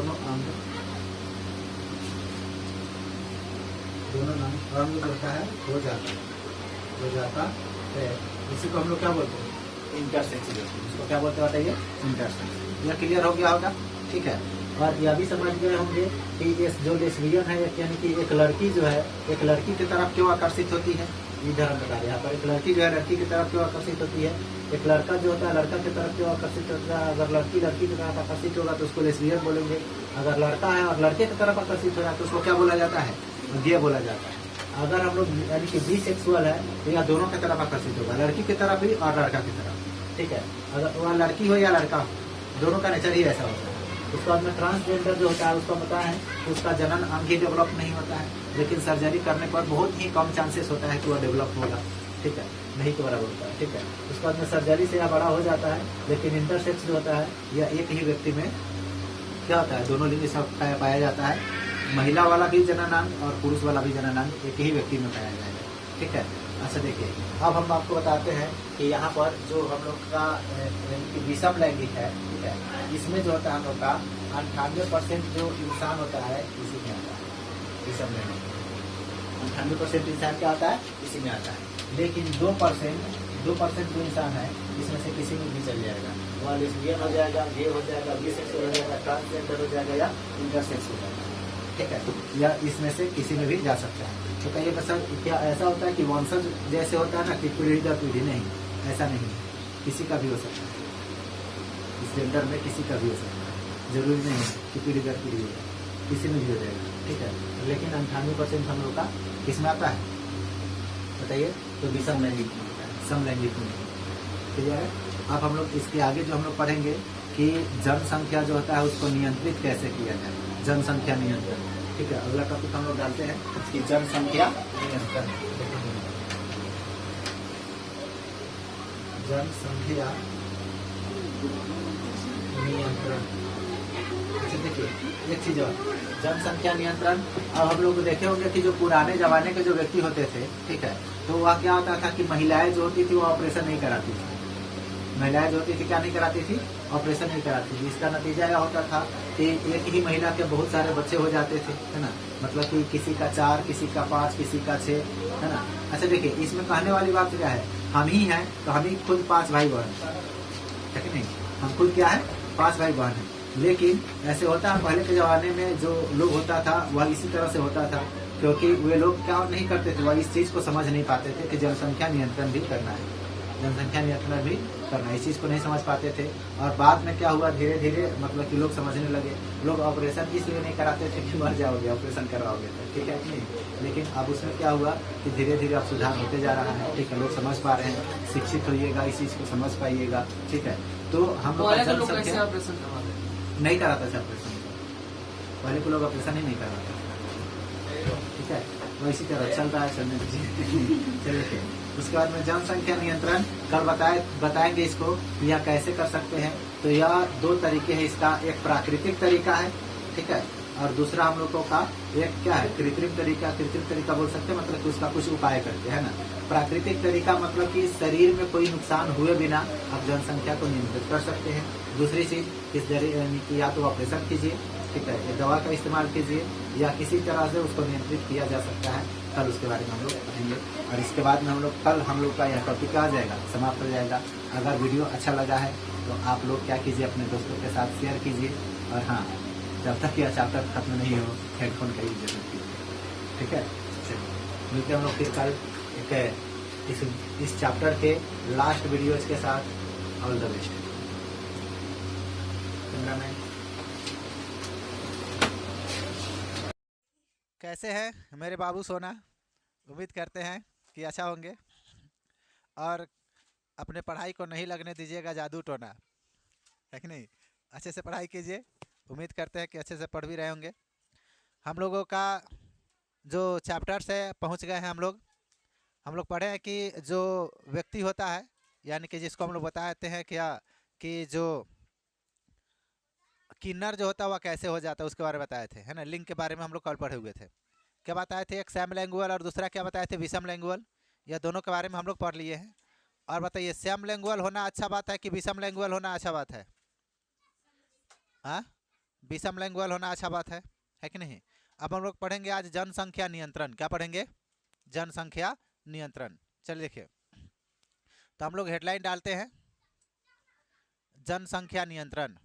Speaker 1: होता है हो जाता है। इसी को हम लोग क्या बोलते हैं? इंटरसेक्स। इसको क्या बोलते हैं बताइए? इंटरसेक्स। यह क्लियर हो गया होगा, ठीक है? और यह भी समझ गए होंगे कि ये जो लेस्बियन है, यानी कि एक लड़की जो है एक लड़की की तरफ क्यों आकर्षित होती है, इधर हम बता रहे हैं। यहाँ पर एक लड़की जो है लड़की की तरफ क्यों आकर्षित होती है, एक लड़का जो होता है लड़का की तरफ क्यों आकर्षित होता है। अगर लड़की की तरफ आकर्षित होगा तो उसको लेस्बियन बोलेंगे। अगर लड़का है और लड़के की तरफ आकर्षित हो रहा है तो उसको क्या बोला जाता है? गे बोला जाता है। अगर हम लोग यानी कि बीसेक्सुअल है तो यह दोनों की तरफ आकर्षित होगा, लड़की की तरफ भी और लड़का की तरफ, ठीक है? अगर वह लड़की हो या लड़का हो, दोनों का नेचर ही ऐसा होता है। उसके बाद में ट्रांसजेंडर जो होता है उसका पता है उसका जनन अंग ही डेवलप नहीं होता है, लेकिन सर्जरी करने पर बहुत ही कम चांसेस होता है कि वह डेवलप होगा, ठीक है? नहीं तो बराबर होता है, ठीक है? उसके बाद में सर्जरी से यह बड़ा हो जाता है। लेकिन इंटरसेक्स जो होता है यह एक ही व्यक्ति में क्या होता है? दोनों लिंग सब पाया जाता है। महिला वाला भी जननांग और पुरुष वाला भी जननांग एक ही व्यक्ति में पाया जाएगा, ठीक है? अच्छा देखिए, अब हम आपको बताते हैं कि यहाँ पर जो हम लोग का विषम लैंगिक है, ठीक है? इसमें जो होता है हम लोग का 98% जो इंसान होता है इसी में आता है। विषम लैंगिक 98% इंसान क्या होता है? इसी में आता है। लेकिन 2% जो इंसान है इसमें से किसी में भी चल जाएगा। वह लेस्बियन हो जाएगा, गे हो जाएगा, बीसेक्सुअल हो जाएगा, ट्रांसजेंडर हो जाएगा या इंटरसेक्स हो जाएगा, ठीक है? या इसमें से किसी में भी जा सकता है। तो कहिए सर क्या ऐसा होता है कि वंशज जैसे होता है ना कि पीढ़ी दर पीढ़ी? नहीं, ऐसा नहीं है। किसी का भी हो सकता है, इस जेंडर में किसी का भी हो सकता है। जरूरी नहीं है कि पीढ़ी दर पीढ़ी होगा, किसी में भी हो जाएगा, ठीक है? लेकिन 98% हम लोग का किसमें आता है बताइए? तो विषम लैंगिक में होता है, समलैंगिक में नहीं, क्लियर है? अब हम लोग इसके आगे जो हम लोग पढ़ेंगे कि जनसंख्या जो होता है उसको नियंत्रित कैसे किया जाए, जनसंख्या नियंत्रण, ठीक है? अगला टॉपिक हम लोग डालते हैं कि जनसंख्या नियंत्रण। जनसंख्या नियंत्रण, अच्छा देखिए एक चीज और, जनसंख्या नियंत्रण। अब हम लोग देखे होंगे कि जो पुराने जमाने के जो व्यक्ति होते थे, ठीक है, तो वह क्या होता था कि महिलाएं जो होती थी वो ऑपरेशन नहीं कराती थी। महिलाएं जो होती थी क्या नहीं कराती थी? ऑपरेशन नहीं कराती थी। इसका नतीजा यह होता था कि एक ही महिला के बहुत सारे बच्चे हो जाते थे, है ना? मतलब कि किसी का 4, किसी का 5, किसी का 6, है ना? अच्छा देखिए, इसमें कहने वाली बात क्या है? हम ही हैं तो हम ही खुद 5 भाई बहन, है कि नहीं? हम खुद क्या है? 5 भाई बहन है। लेकिन ऐसे होता है पहले के जमाने में जो लोग होता था वह इसी तरह से होता था, क्योंकि वे लोग क्या नहीं करते थे, वह इस चीज को समझ नहीं पाते थे कि जनसंख्या नियंत्रण भी करना है, जनसंख्या नियंत्रण भी करना है। इस चीज को नहीं समझ पाते थे। और बाद में क्या हुआ, धीरे धीरे मतलब कि लोग समझने लगे। लोग ऑपरेशन इसलिए नहीं कराते थे कि मर जाओगे, ऑपरेशन करवाओगे तो, ठीक है नहीं? लेकिन अब उसमें क्या हुआ कि धीरे धीरे अब सुधार होते जा रहा है, ठीक है? लोग समझ पा रहे हैं, शिक्षित होइएगा, इस चीज को समझ पाइएगा, ठीक है? तो हम लोग नहीं कराते थे ऑपरेशन, पहले को लोग ऑपरेशन ही नहीं कराते, ठीक है? तो इसी तरह चल रहा है, चलने दीजिए। चलिए उसके बाद में जनसंख्या नियंत्रण कल बताएंगे इसको यह कैसे कर सकते हैं। तो यह 2 तरीके हैं इसका, एक प्राकृतिक तरीका है, ठीक है? और दूसरा हम लोगों का एक क्या है, कृत्रिम तरीका बोल सकते हैं, मतलब कि उसका कुछ उपाय करके, है ना। प्राकृतिक तरीका मतलब कि शरीर में कोई नुकसान हुए बिना आप जनसंख्या को नियंत्रित कर सकते हैं। दूसरी चीज किस यानी कि या तो ऑपरेशन कीजिए, ठीक है, या दवा का इस्तेमाल कीजिए, या किसी तरह से उसको नियंत्रित किया जा सकता है। कल उसके बारे में हम लोग पढ़ेंगे, और इसके बाद में कल हम लोग का यह टॉपिक आ जाएगा, समाप्त हो जाएगा। अगर वीडियो अच्छा लगा है तो आप लोग क्या कीजिए, अपने दोस्तों के साथ शेयर कीजिए, और हाँ, जब तक यह चैप्टर खत्म नहीं हो हेडफोन का यूज जरूर कीजिए, ठीक है। चलिए मिलते हैं हम लोग फिर कल इस चैप्टर के लास्ट वीडियोज के साथ। All the best. कैसे हैं मेरे बाबू सोना? उम्मीद करते हैं कि अच्छा होंगे, और अपने पढ़ाई को नहीं लगने दीजिएगा जादू टोना, है कि नहीं। अच्छे से पढ़ाई कीजिए, उम्मीद करते हैं कि अच्छे से पढ़ भी रहे होंगे। हम लोगों का जो चैप्टर्स है पहुंच गए हैं हम लोग पढ़े हैं कि जो व्यक्ति होता है, यानी कि जिसको हम लोग बताते हैं क्या कि जो किन्नर जो होता है वह कैसे हो जाता है, उसके बारे में बताए थे, है ना। लिंग के बारे में हम लोग कल पढ़े हुए थे। क्या बताए थे, एक सैम लैंगुअल और दूसरा क्या बताए थे, विषम लैंगुअल। यह दोनों के बारे में हम लोग पढ़ लिए हैं। और बताइए, सैम लैंगुअल होना अच्छा बात है कि विषम लैंगुअल होना अच्छा बात है? हाँ, विषम लैंगुअल होना अच्छा बात है कि नहीं। अब हम लोग पढ़ेंगे आज जनसंख्या नियंत्रण। क्या पढ़ेंगे? जनसंख्या नियंत्रण। चलिए देखिए, तो हम लोग हेडलाइन डालते हैं, जनसंख्या नियंत्रण।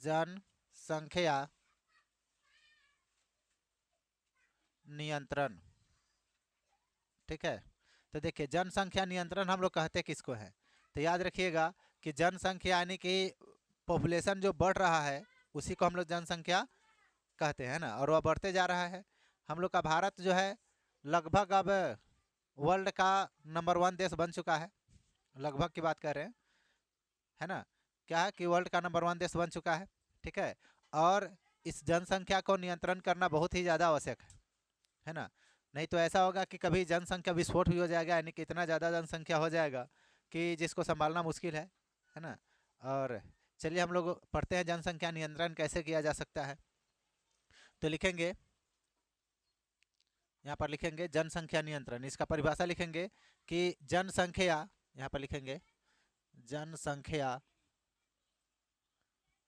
Speaker 1: जनसंख्या नियंत्रण, ठीक है। तो देखिए, जनसंख्या नियंत्रण हम लोग कहते किसको है, तो याद रखिएगा कि जनसंख्या यानी कि पॉपुलेशन जो बढ़ रहा है उसी को हम लोग जनसंख्या कहते हैं ना, और वह बढ़ते जा रहा है। हम लोग का भारत जो है लगभग अब वर्ल्ड का नंबर 1 देश बन चुका है, लगभग की बात कर रहे हैं, है ना। क्या है कि वर्ल्ड का नंबर 1 देश बन चुका है, ठीक है। और इस जनसंख्या को नियंत्रण करना बहुत ही ज़्यादा आवश्यक है ना। नहीं तो ऐसा होगा कि कभी जनसंख्या विस्फोट भी हो जाएगा, यानी कि इतना ज़्यादा जनसंख्या हो जाएगा कि जिसको संभालना मुश्किल है ना। और चलिए हम लोग पढ़ते हैं जनसंख्या नियंत्रण कैसे किया जा सकता है। तो लिखेंगे, यहाँ पर लिखेंगे जनसंख्या नियंत्रण, इसका परिभाषा लिखेंगे कि जनसंख्या, यहाँ पर लिखेंगे जनसंख्या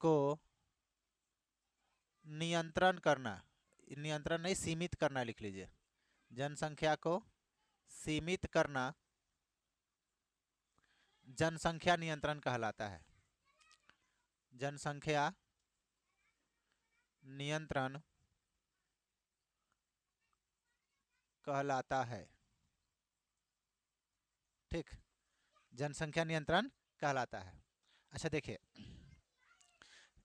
Speaker 1: को नियंत्रण करना, नियंत्रण नहीं सीमित करना लिख लीजिए, जनसंख्या को सीमित करना जनसंख्या नियंत्रण कहलाता है। जनसंख्या नियंत्रण कहलाता है, ठीक, जनसंख्या नियंत्रण कहलाता है। अच्छा देखिए,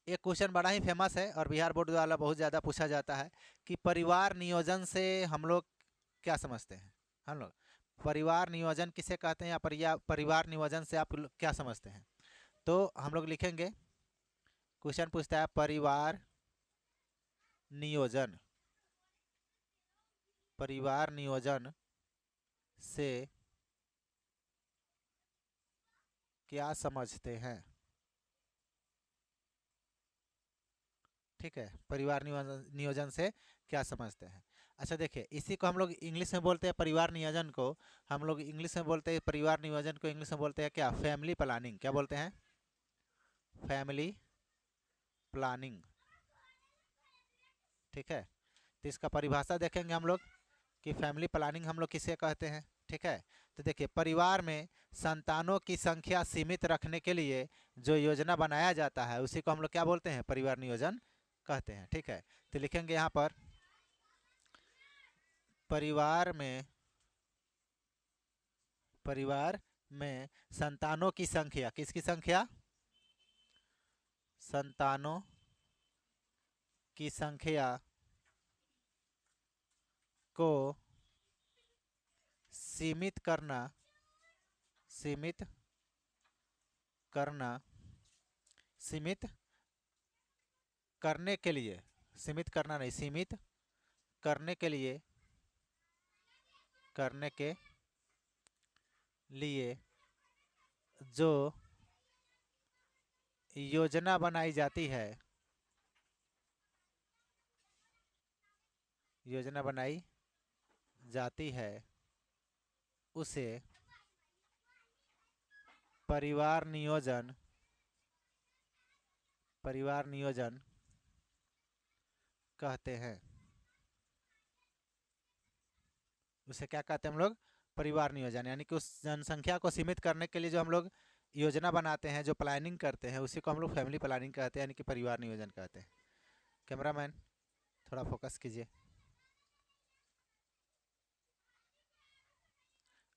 Speaker 1: एक क्वेश्चन बड़ा ही फेमस है और बिहार बोर्ड द्वारा बहुत ज़्यादा पूछा जाता है कि परिवार नियोजन से हम लोग क्या समझते हैं। हम लोग परिवार नियोजन किसे कहते हैं, या परिवार नियोजन से आप क्या समझते हैं। तो हम लोग लिखेंगे, क्वेश्चन पूछता है परिवार नियोजन, परिवार नियोजन से क्या समझते हैं, ठीक है। परिवार नियोजन से क्या समझते हैं। अच्छा देखिए, इसी को हम लोग इंग्लिश में बोलते हैं, परिवार नियोजन को हम लोग इंग्लिश में बोलते हैं, परिवार नियोजन को इंग्लिश में बोलते हैं क्या, फैमिली प्लानिंग। क्या बोलते हैं? फैमिली प्लानिंग, ठीक है। तो इसका परिभाषा देखेंगे हम लोग कि फैमिली प्लानिंग हम लोग किसे कहते हैं, ठीक है। तो देखिए, परिवार में संतानों की संख्या सीमित रखने के लिए जो योजना बनाया जाता है उसी को हम लोग क्या बोलते हैं, परिवार नियोजन कहते हैं, ठीक है। तो लिखेंगे यहाँ पर परिवार में संतानों की संख्या, किसकी संख्या, संतानों की संख्या को सीमित करना, सीमित करना, सीमित करने के लिए, सीमित करना नहीं, सीमित करने के लिए, करने के लिए जो योजना बनाई जाती है, योजना बनाई जाती है उसे परिवार नियोजन कहते हैं। उसे क्या कहते हैं हम लोग? परिवार नियोजन। यानी कि उस जनसंख्या को सीमित करने के लिए जो हम लोग योजना बनाते हैं, जो प्लानिंग करते हैं, उसी को हम लोग फैमिली प्लानिंग कहते हैं, यानी कि परिवार नियोजन कहते हैं। कैमरामैन थोड़ा फोकस कीजिए।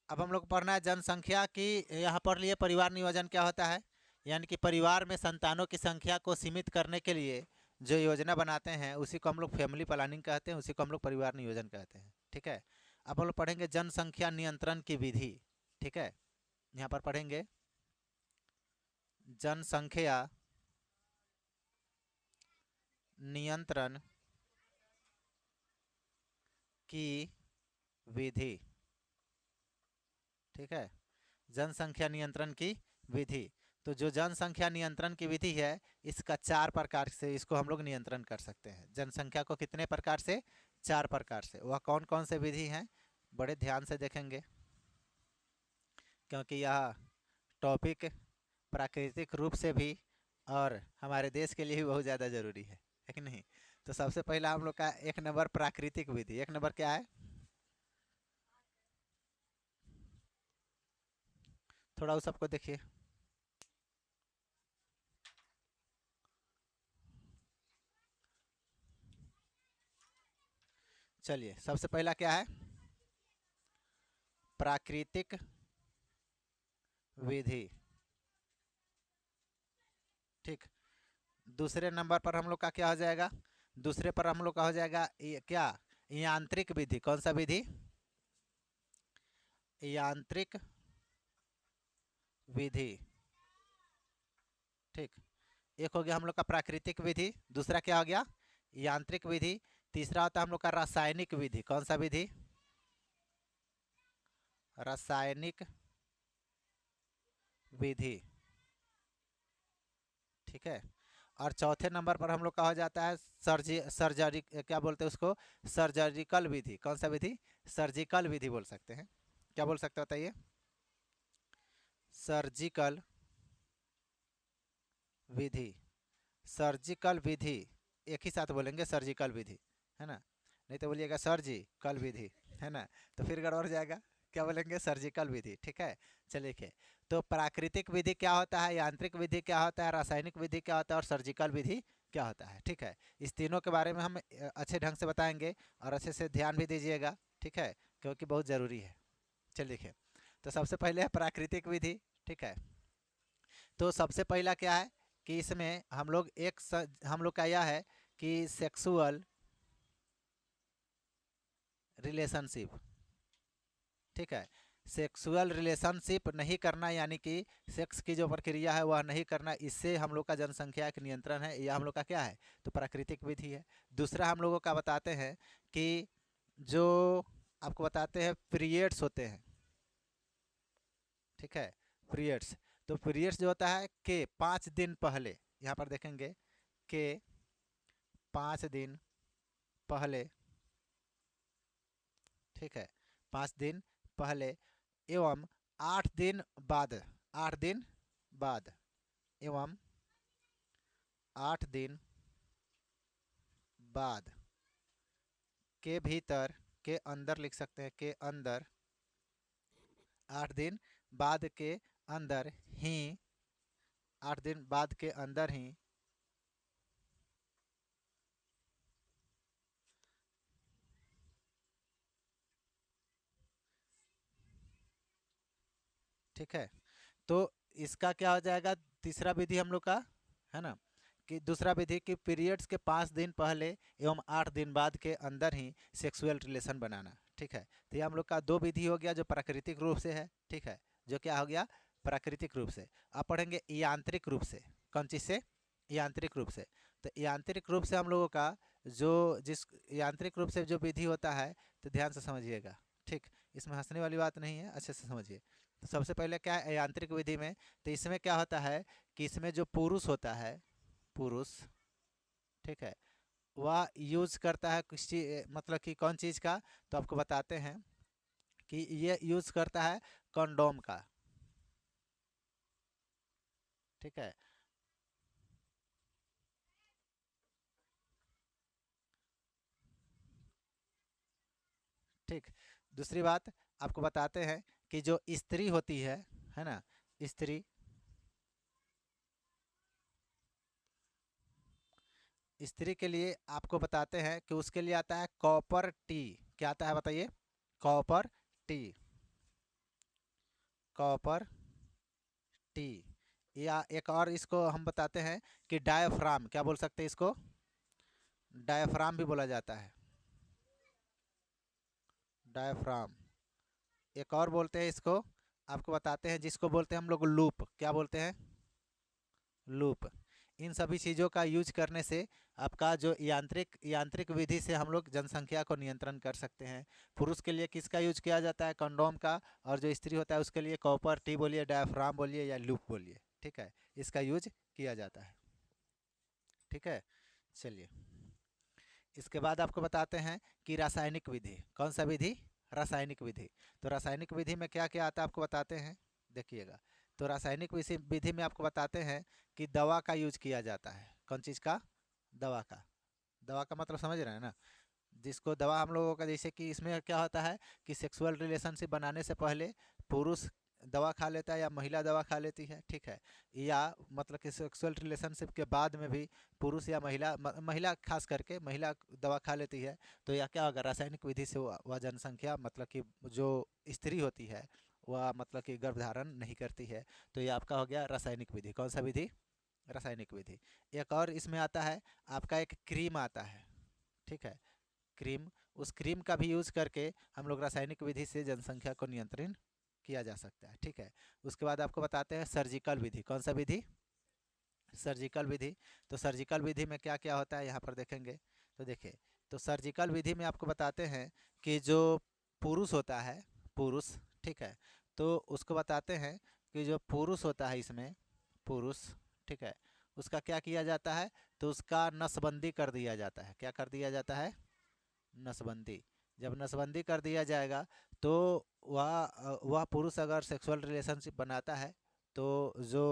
Speaker 1: अब हम लोग पढ़ना है जनसंख्या की। यहाँ पढ़ लिए परिवार नियोजन क्या होता है। यानी कि परिवार में संतानों की संख्या को सीमित करने के लिए जो योजना बनाते हैं उसी को हम लोग फैमिली प्लानिंग कहते हैं, उसी को हम लोग परिवार नियोजन कहते हैं। ठीक है। अब हम लोग पढ़ेंगे जनसंख्या नियंत्रण की विधि। ठीक है, यहाँ पर पढ़ेंगे जनसंख्या नियंत्रण की विधि। ठीक है, जनसंख्या नियंत्रण की विधि। तो जो जनसंख्या नियंत्रण की विधि है, इसका 4 प्रकार से इसको हम लोग नियंत्रण कर सकते हैं। जनसंख्या को कितने प्रकार से? 4 प्रकार से। वह कौन कौन से विधि हैं, बड़े ध्यान से देखेंगे, क्योंकि यह टॉपिक प्राकृतिक रूप से भी और हमारे देश के लिए भी बहुत ज़्यादा ज़रूरी है कि नहीं। तो सबसे पहला हम लोग का 1 नंबर प्राकृतिक विधि। 1 नंबर क्या है? थोड़ा उस सबको देखिए। चलिए, सबसे पहला क्या है? प्राकृतिक विधि। ठीक। दूसरे नंबर पर हम लोग का क्या हो जाएगा? दूसरे पर हम लोग का हो जाएगा क्या? यांत्रिक विधि। कौन सा विधि? यांत्रिक विधि। ठीक, एक हो गया हम लोग का प्राकृतिक विधि, दूसरा क्या हो गया? यांत्रिक विधि। तीसरा होता है हम लोग का रासायनिक विधि। कौन सा विधि? रासायनिक विधि। ठीक है। और चौथे नंबर पर हम लोग का हो जाता है सर्जरी, क्या बोलते हैं उसको? सर्जरिकल विधि। कौन सा विधि? सर्जिकल विधि बोल सकते हैं। क्या बोल सकते हो बताइए? सर्जिकल विधि। सर्जिकल विधि एक ही साथ बोलेंगे, सर्जिकल विधि, है ना। नहीं तो बोलिएगा सर्जिकल विधि, है ना, तो फिर गड़बड़ जाएगा। क्या बोलेंगे? सर्जिकल विधि। ठीक है। चलिए के, तो प्राकृतिक विधि क्या होता है, यांत्रिक विधि क्या होता है, रासायनिक विधि क्या होता है और सर्जिकल विधि क्या होता है। ठीक है, इस तीनों के बारे में हम अच्छे ढंग से बताएंगे और अच्छे से ध्यान भी दीजिएगा। ठीक है, क्योंकि बहुत ज़रूरी है। चलिए देखिए, तो सबसे पहले है प्राकृतिक विधि। ठीक है, तो सबसे पहला क्या है कि इसमें हम लोग का यह है कि सेक्सुअल रिलेशनशिप। ठीक है, सेक्सुअल रिलेशनशिप नहीं करना, यानी कि सेक्स की जो प्रक्रिया है वह नहीं करना, इससे हम लोग का जनसंख्या एक नियंत्रण है। यह हम लोग का क्या है? तो प्राकृतिक विधि है। दूसरा हम लोगों का बताते हैं कि जो आपको बताते हैं पीरियड्स होते हैं। ठीक है, पीरियड्स। तो पीरियड्स जो होता है के 5 दिन पहले, यहाँ पर देखेंगे के 5 दिन पहले। ठीक है, 5 दिन पहले एवं 8 दिन बाद, 8 दिन बाद एवं 8 दिन बाद के भीतर, के अंदर लिख सकते हैं, के अंदर, 8 दिन बाद के अंदर ही, 8 दिन बाद के अंदर ही ठीक है, तो इसका क्या हो जाएगा? तीसरा विधि हम लोग का है ना, कि दूसरा विधि कि पीरियड्स के 5 दिन पहले एवं 8 दिन बाद के अंदर ही सेक्सुअल रिलेशन बनाना। ठीक है, तो ये हम लोग का 2 विधि हो गया जो प्राकृतिक रूप से है। ठीक है, जो क्या हो गया? प्राकृतिक रूप से। अब पढ़ेंगे यांत्रिक रूप से। कौन चीज़ से? यांत्रिक रूप से। तो यांत्रिक रूप से हम लोगों का जिस यांत्रिक रूप से जो विधि होता है, तो ध्यान से समझिएगा। ठीक, इसमें हंसने वाली बात नहीं है, अच्छे से समझिए। तो सबसे पहले क्या है यांत्रिक विधि में? तो इसमें क्या होता है कि इसमें जो पुरुष होता है, पुरुष, ठीक है, वह यूज करता है किस चीज, मतलब कि कौन चीज़ का, तो आपको बताते हैं कि ये यूज करता है कंडोम का। ठीक है। ठीक। दूसरी बात आपको बताते हैं कि जो स्त्री होती है ना, स्त्री, स्त्री के लिए आपको बताते हैं कि उसके लिए आता है कॉपर टी। क्या आता है बताइए? Copper T, copper T. या एक और इसको हम बताते हैं कि डायफ्राम, क्या बोल सकते हैं इसको? डायफ्राम भी बोला जाता है, डायफ्राम। एक और बोलते हैं इसको, आपको बताते हैं, जिसको बोलते हैं हम लोग लूप। क्या बोलते हैं? लूप। इन सभी चीज़ों का यूज करने से आपका जो यांत्रिक यांत्रिक विधि से हम लोग जनसंख्या को नियंत्रण कर सकते हैं। पुरुष के लिए किसका यूज किया जाता है? कंडोम का। और जो स्त्री होता है उसके लिए कॉपर टी बोलिए, डायफ्राम बोलिए या लूप बोलिए। ठीक है, इसका यूज किया जाता है। ठीक है, चलिए इसके बाद आपको बताते हैं कि रासायनिक विधि। कौन सा विधि? रासायनिक विधि। तो रासायनिक विधि में क्या क्या आता है आपको बताते हैं, देखिएगा। तो रासायनिक विधि में आपको बताते हैं कि दवा का यूज किया जाता है। कौन चीज़ का? दवा का। दवा का मतलब समझ रहे हैं ना? जिसको दवा हम लोगों का, जैसे कि इसमें क्या होता है कि सेक्सुअल रिलेशनशिप बनाने से पहले पुरुष दवा खा लेता है या महिला दवा खा लेती है। ठीक है। या मतलब कि सेक्सुअल रिलेशनशिप के बाद में भी पुरुष या महिला, महिला खास करके महिला दवा खा लेती है। तो यह क्या होगा? रासायनिक विधि से वह जनसंख्या, मतलब कि जो स्त्री होती है वह मतलब कि गर्भधारण नहीं करती है। तो यह आपका हो गया रासायनिक विधि। कौन सा विधि? रासायनिक विधि। एक और इसमें आता है आपका, एक क्रीम आता है। ठीक है, क्रीम। उस क्रीम का भी यूज करके हम लोग रासायनिक विधि से जनसंख्या को नियंत्रण किया जा सकता है। ठीक है। उसके बाद आपको बताते हैं सर्जिकल विधि। कौन सा विधि? सर्जिकल विधि। तो सर्जिकल विधि में क्या क्या होता है यहाँ पर देखेंगे। तो देखिए, तो सर्जिकल विधि में आपको बताते हैं कि जो पुरुष होता है, पुरुष, ठीक है, तो उसको बताते हैं कि जो पुरुष होता है इसमें, पुरुष, ठीक है, उसका क्या किया जाता है? तो उसका नसबंदी कर दिया जाता है। क्या कर दिया जाता है? नसबंदी। जब नसबंदी कर दिया जाएगा तो वह पुरुष अगर सेक्सुअल रिलेशनशिप बनाता है तो जो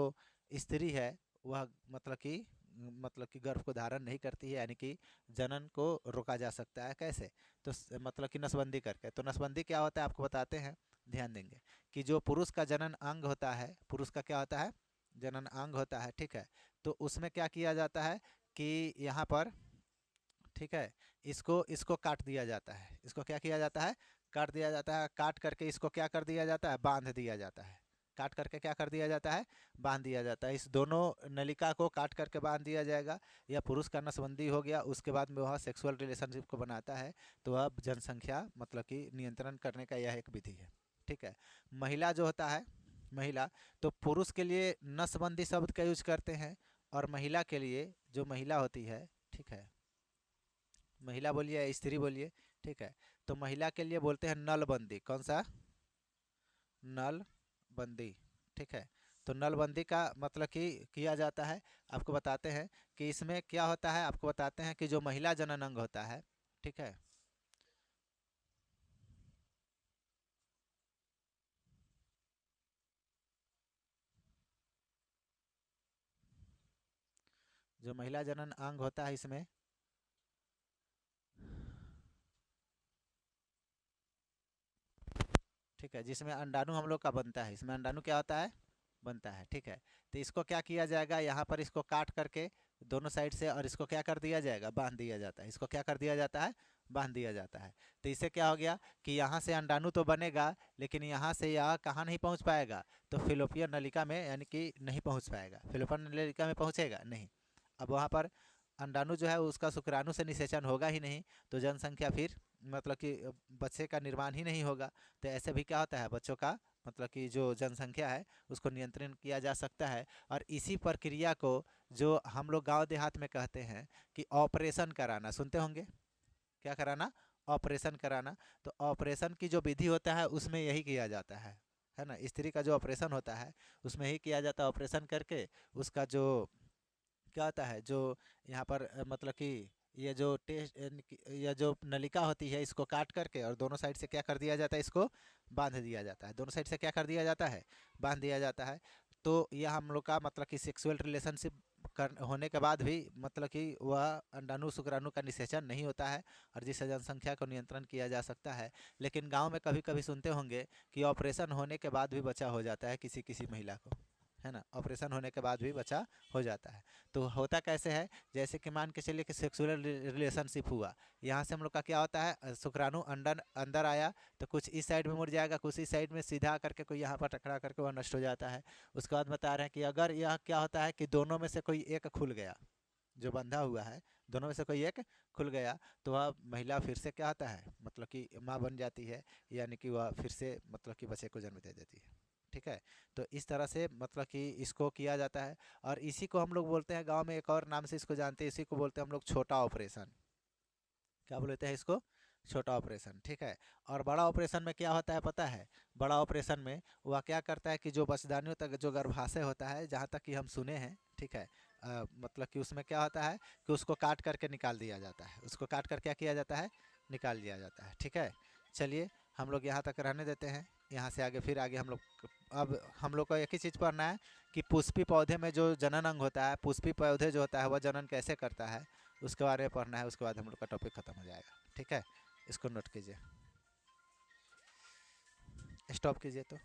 Speaker 1: स्त्री है वह मतलब कि गर्भ को धारण नहीं करती है, यानी कि जनन को रोका जा सकता है। कैसे? तो मतलब कि नसबंदी करके। तो नसबंदी क्या होता है आपको बताते हैं, ध्यान देंगे कि जो पुरुष का जनन अंग होता है, पुरुष का क्या होता है? जनन अंग होता है। ठीक है। तो उसमें क्या किया जाता है कि यहाँ पर, ठीक है, इसको इसको काट दिया जाता है। इसको क्या किया जाता है? काट दिया जाता है। काट करके इसको क्या कर दिया जाता है? बांध दिया जाता है। काट करके क्या कर दिया जाता है? बांध दिया जाता है। इस दोनों नलिका को काट करके बांध दिया जाएगा। या पुरुष का नसबंदी हो गया, उसके बाद में वह सेक्सुअल रिलेशनशिप को बनाता है। तो अब जनसंख्या मतलब कि नियंत्रण करने का यह एक विधि है। ठीक है। महिला जो होता है, महिला, तो पुरुष के लिए नसबंदी शब्द का यूज करते हैं, और महिला के लिए, जो महिला होती है, ठीक है, महिला बोलिए या स्त्री बोलिए, ठीक है, तो महिला के लिए बोलते हैं नलबंदी। कौन सा? नलबंदी। ठीक है। तो नलबंदी का मतलब कि किया जाता है। आपको बताते हैं कि इसमें क्या होता है, आपको बताते हैं कि जो महिला जनन अंग होता है, ठीक है, जो महिला जनन अंग होता है इसमें, ठीक है, जिसमें अंडाणु हम लोग का बनता है, इसमें अंडाणु क्या होता है? बनता है। ठीक है। तो इसको क्या किया जाएगा, यहाँ पर इसको काट करके दोनों साइड से, और इसको क्या कर दिया जाएगा? बांध दिया जाता है। इसको क्या कर दिया जाता है? बांध दिया जाता है। तो इससे क्या हो गया कि यहाँ से अंडाणु तो बनेगा, लेकिन यहाँ से यह कहाँ नहीं पहुँच पाएगा? तो फिलोपियन नलिका में, यानी कि नहीं पहुँच पाएगा। फिलोपियन नलिका में पहुँचेगा नहीं। अब वहाँ पर अंडाणु जो है उसका शुक्राणु से निषेचन होगा ही नहीं, तो जनसंख्या फिर मतलब कि बच्चे का निर्माण ही नहीं होगा। तो ऐसे भी क्या होता है, बच्चों का मतलब कि जो जनसंख्या है उसको नियंत्रण किया जा सकता है। और इसी प्रक्रिया को जो हम लोग गांव देहात में कहते हैं कि ऑपरेशन कराना, सुनते होंगे। क्या कराना? ऑपरेशन कराना। तो ऑपरेशन की जो विधि होता है उसमें यही किया जाता है ना। स्त्री का जो ऑपरेशन होता है उसमें यही किया जाता है। ऑपरेशन करके उसका जो क्या होता है, जो यहाँ पर मतलब कि ये जो टेस्ट ये जो नलिका होती है इसको काट करके और दोनों साइड से क्या कर दिया जाता है, इसको बांध दिया जाता है। दोनों साइड से क्या कर दिया जाता है, बांध दिया जाता है। तो यह हम लोग का मतलब कि सेक्सुअल रिलेशनशिप कर होने के बाद भी मतलब कि वह अंडाणु शुक्राणु का निषेचन नहीं होता है और जिससे जनसंख्या को नियंत्रण किया जा सकता है। लेकिन गांव में कभी कभी सुनते होंगे कि ऑपरेशन होने के बाद भी बच्चा हो जाता है किसी किसी महिला को, है ना, ऑपरेशन होने के बाद भी बच्चा हो जाता है। तो होता कैसे है, जैसे कि मान के चलिए कि सेक्सुअल रिलेशनशिप हुआ, यहाँ से हम लोग का क्या होता है, शुक्राणु अंडर अंदर आया तो कुछ इस साइड में मुड़ जाएगा, कुछ इस साइड में सीधा करके कोई यहाँ पर टकरा करके वह नष्ट हो जाता है। उसके बाद बता रहे हैं कि अगर यह क्या होता है कि दोनों में से कोई एक खुल गया, जो बंधा हुआ है दोनों में से कोई एक खुल गया, तो वह महिला फिर से क्या होता है, मतलब कि माँ बन जाती है, यानी कि वह फिर से मतलब कि बच्चे को जन्म दे देती है। ठीक है, तो इस तरह से मतलब कि इसको किया जाता है। और इसी को हम लोग बोलते हैं गांव में, एक और नाम से इसको जानते हैं, इसी को बोलते हैं हम लोग छोटा ऑपरेशन। क्या बोलते हैं इसको, छोटा ऑपरेशन। ठीक है, और बड़ा ऑपरेशन में क्या होता है पता है, बड़ा ऑपरेशन में वह क्या करता है कि जो बच्चेदानियों तक जो गर्भाशय होता है, जहाँ तक कि हम सुने हैं, ठीक है, मतलब कि उसमें क्या होता है कि उसको काट करके निकाल दिया जाता है, उसको काट कर क्या किया जाता है, निकाल दिया जाता है। ठीक है, चलिए हम लोग यहाँ तक रहने देते हैं, यहाँ से आगे फिर आगे हम लोग, अब हम लोग को एक ही चीज़ पढ़ना है कि पुष्पी पौधे में जो जनन अंग होता है, पुष्पी पौधे जो होता है वह जनन कैसे करता है, उसके बारे में पढ़ना है। उसके बाद हम लोग का टॉपिक खत्म हो जाएगा। ठीक है, इसको नोट कीजिए, स्टॉप कीजिए तो।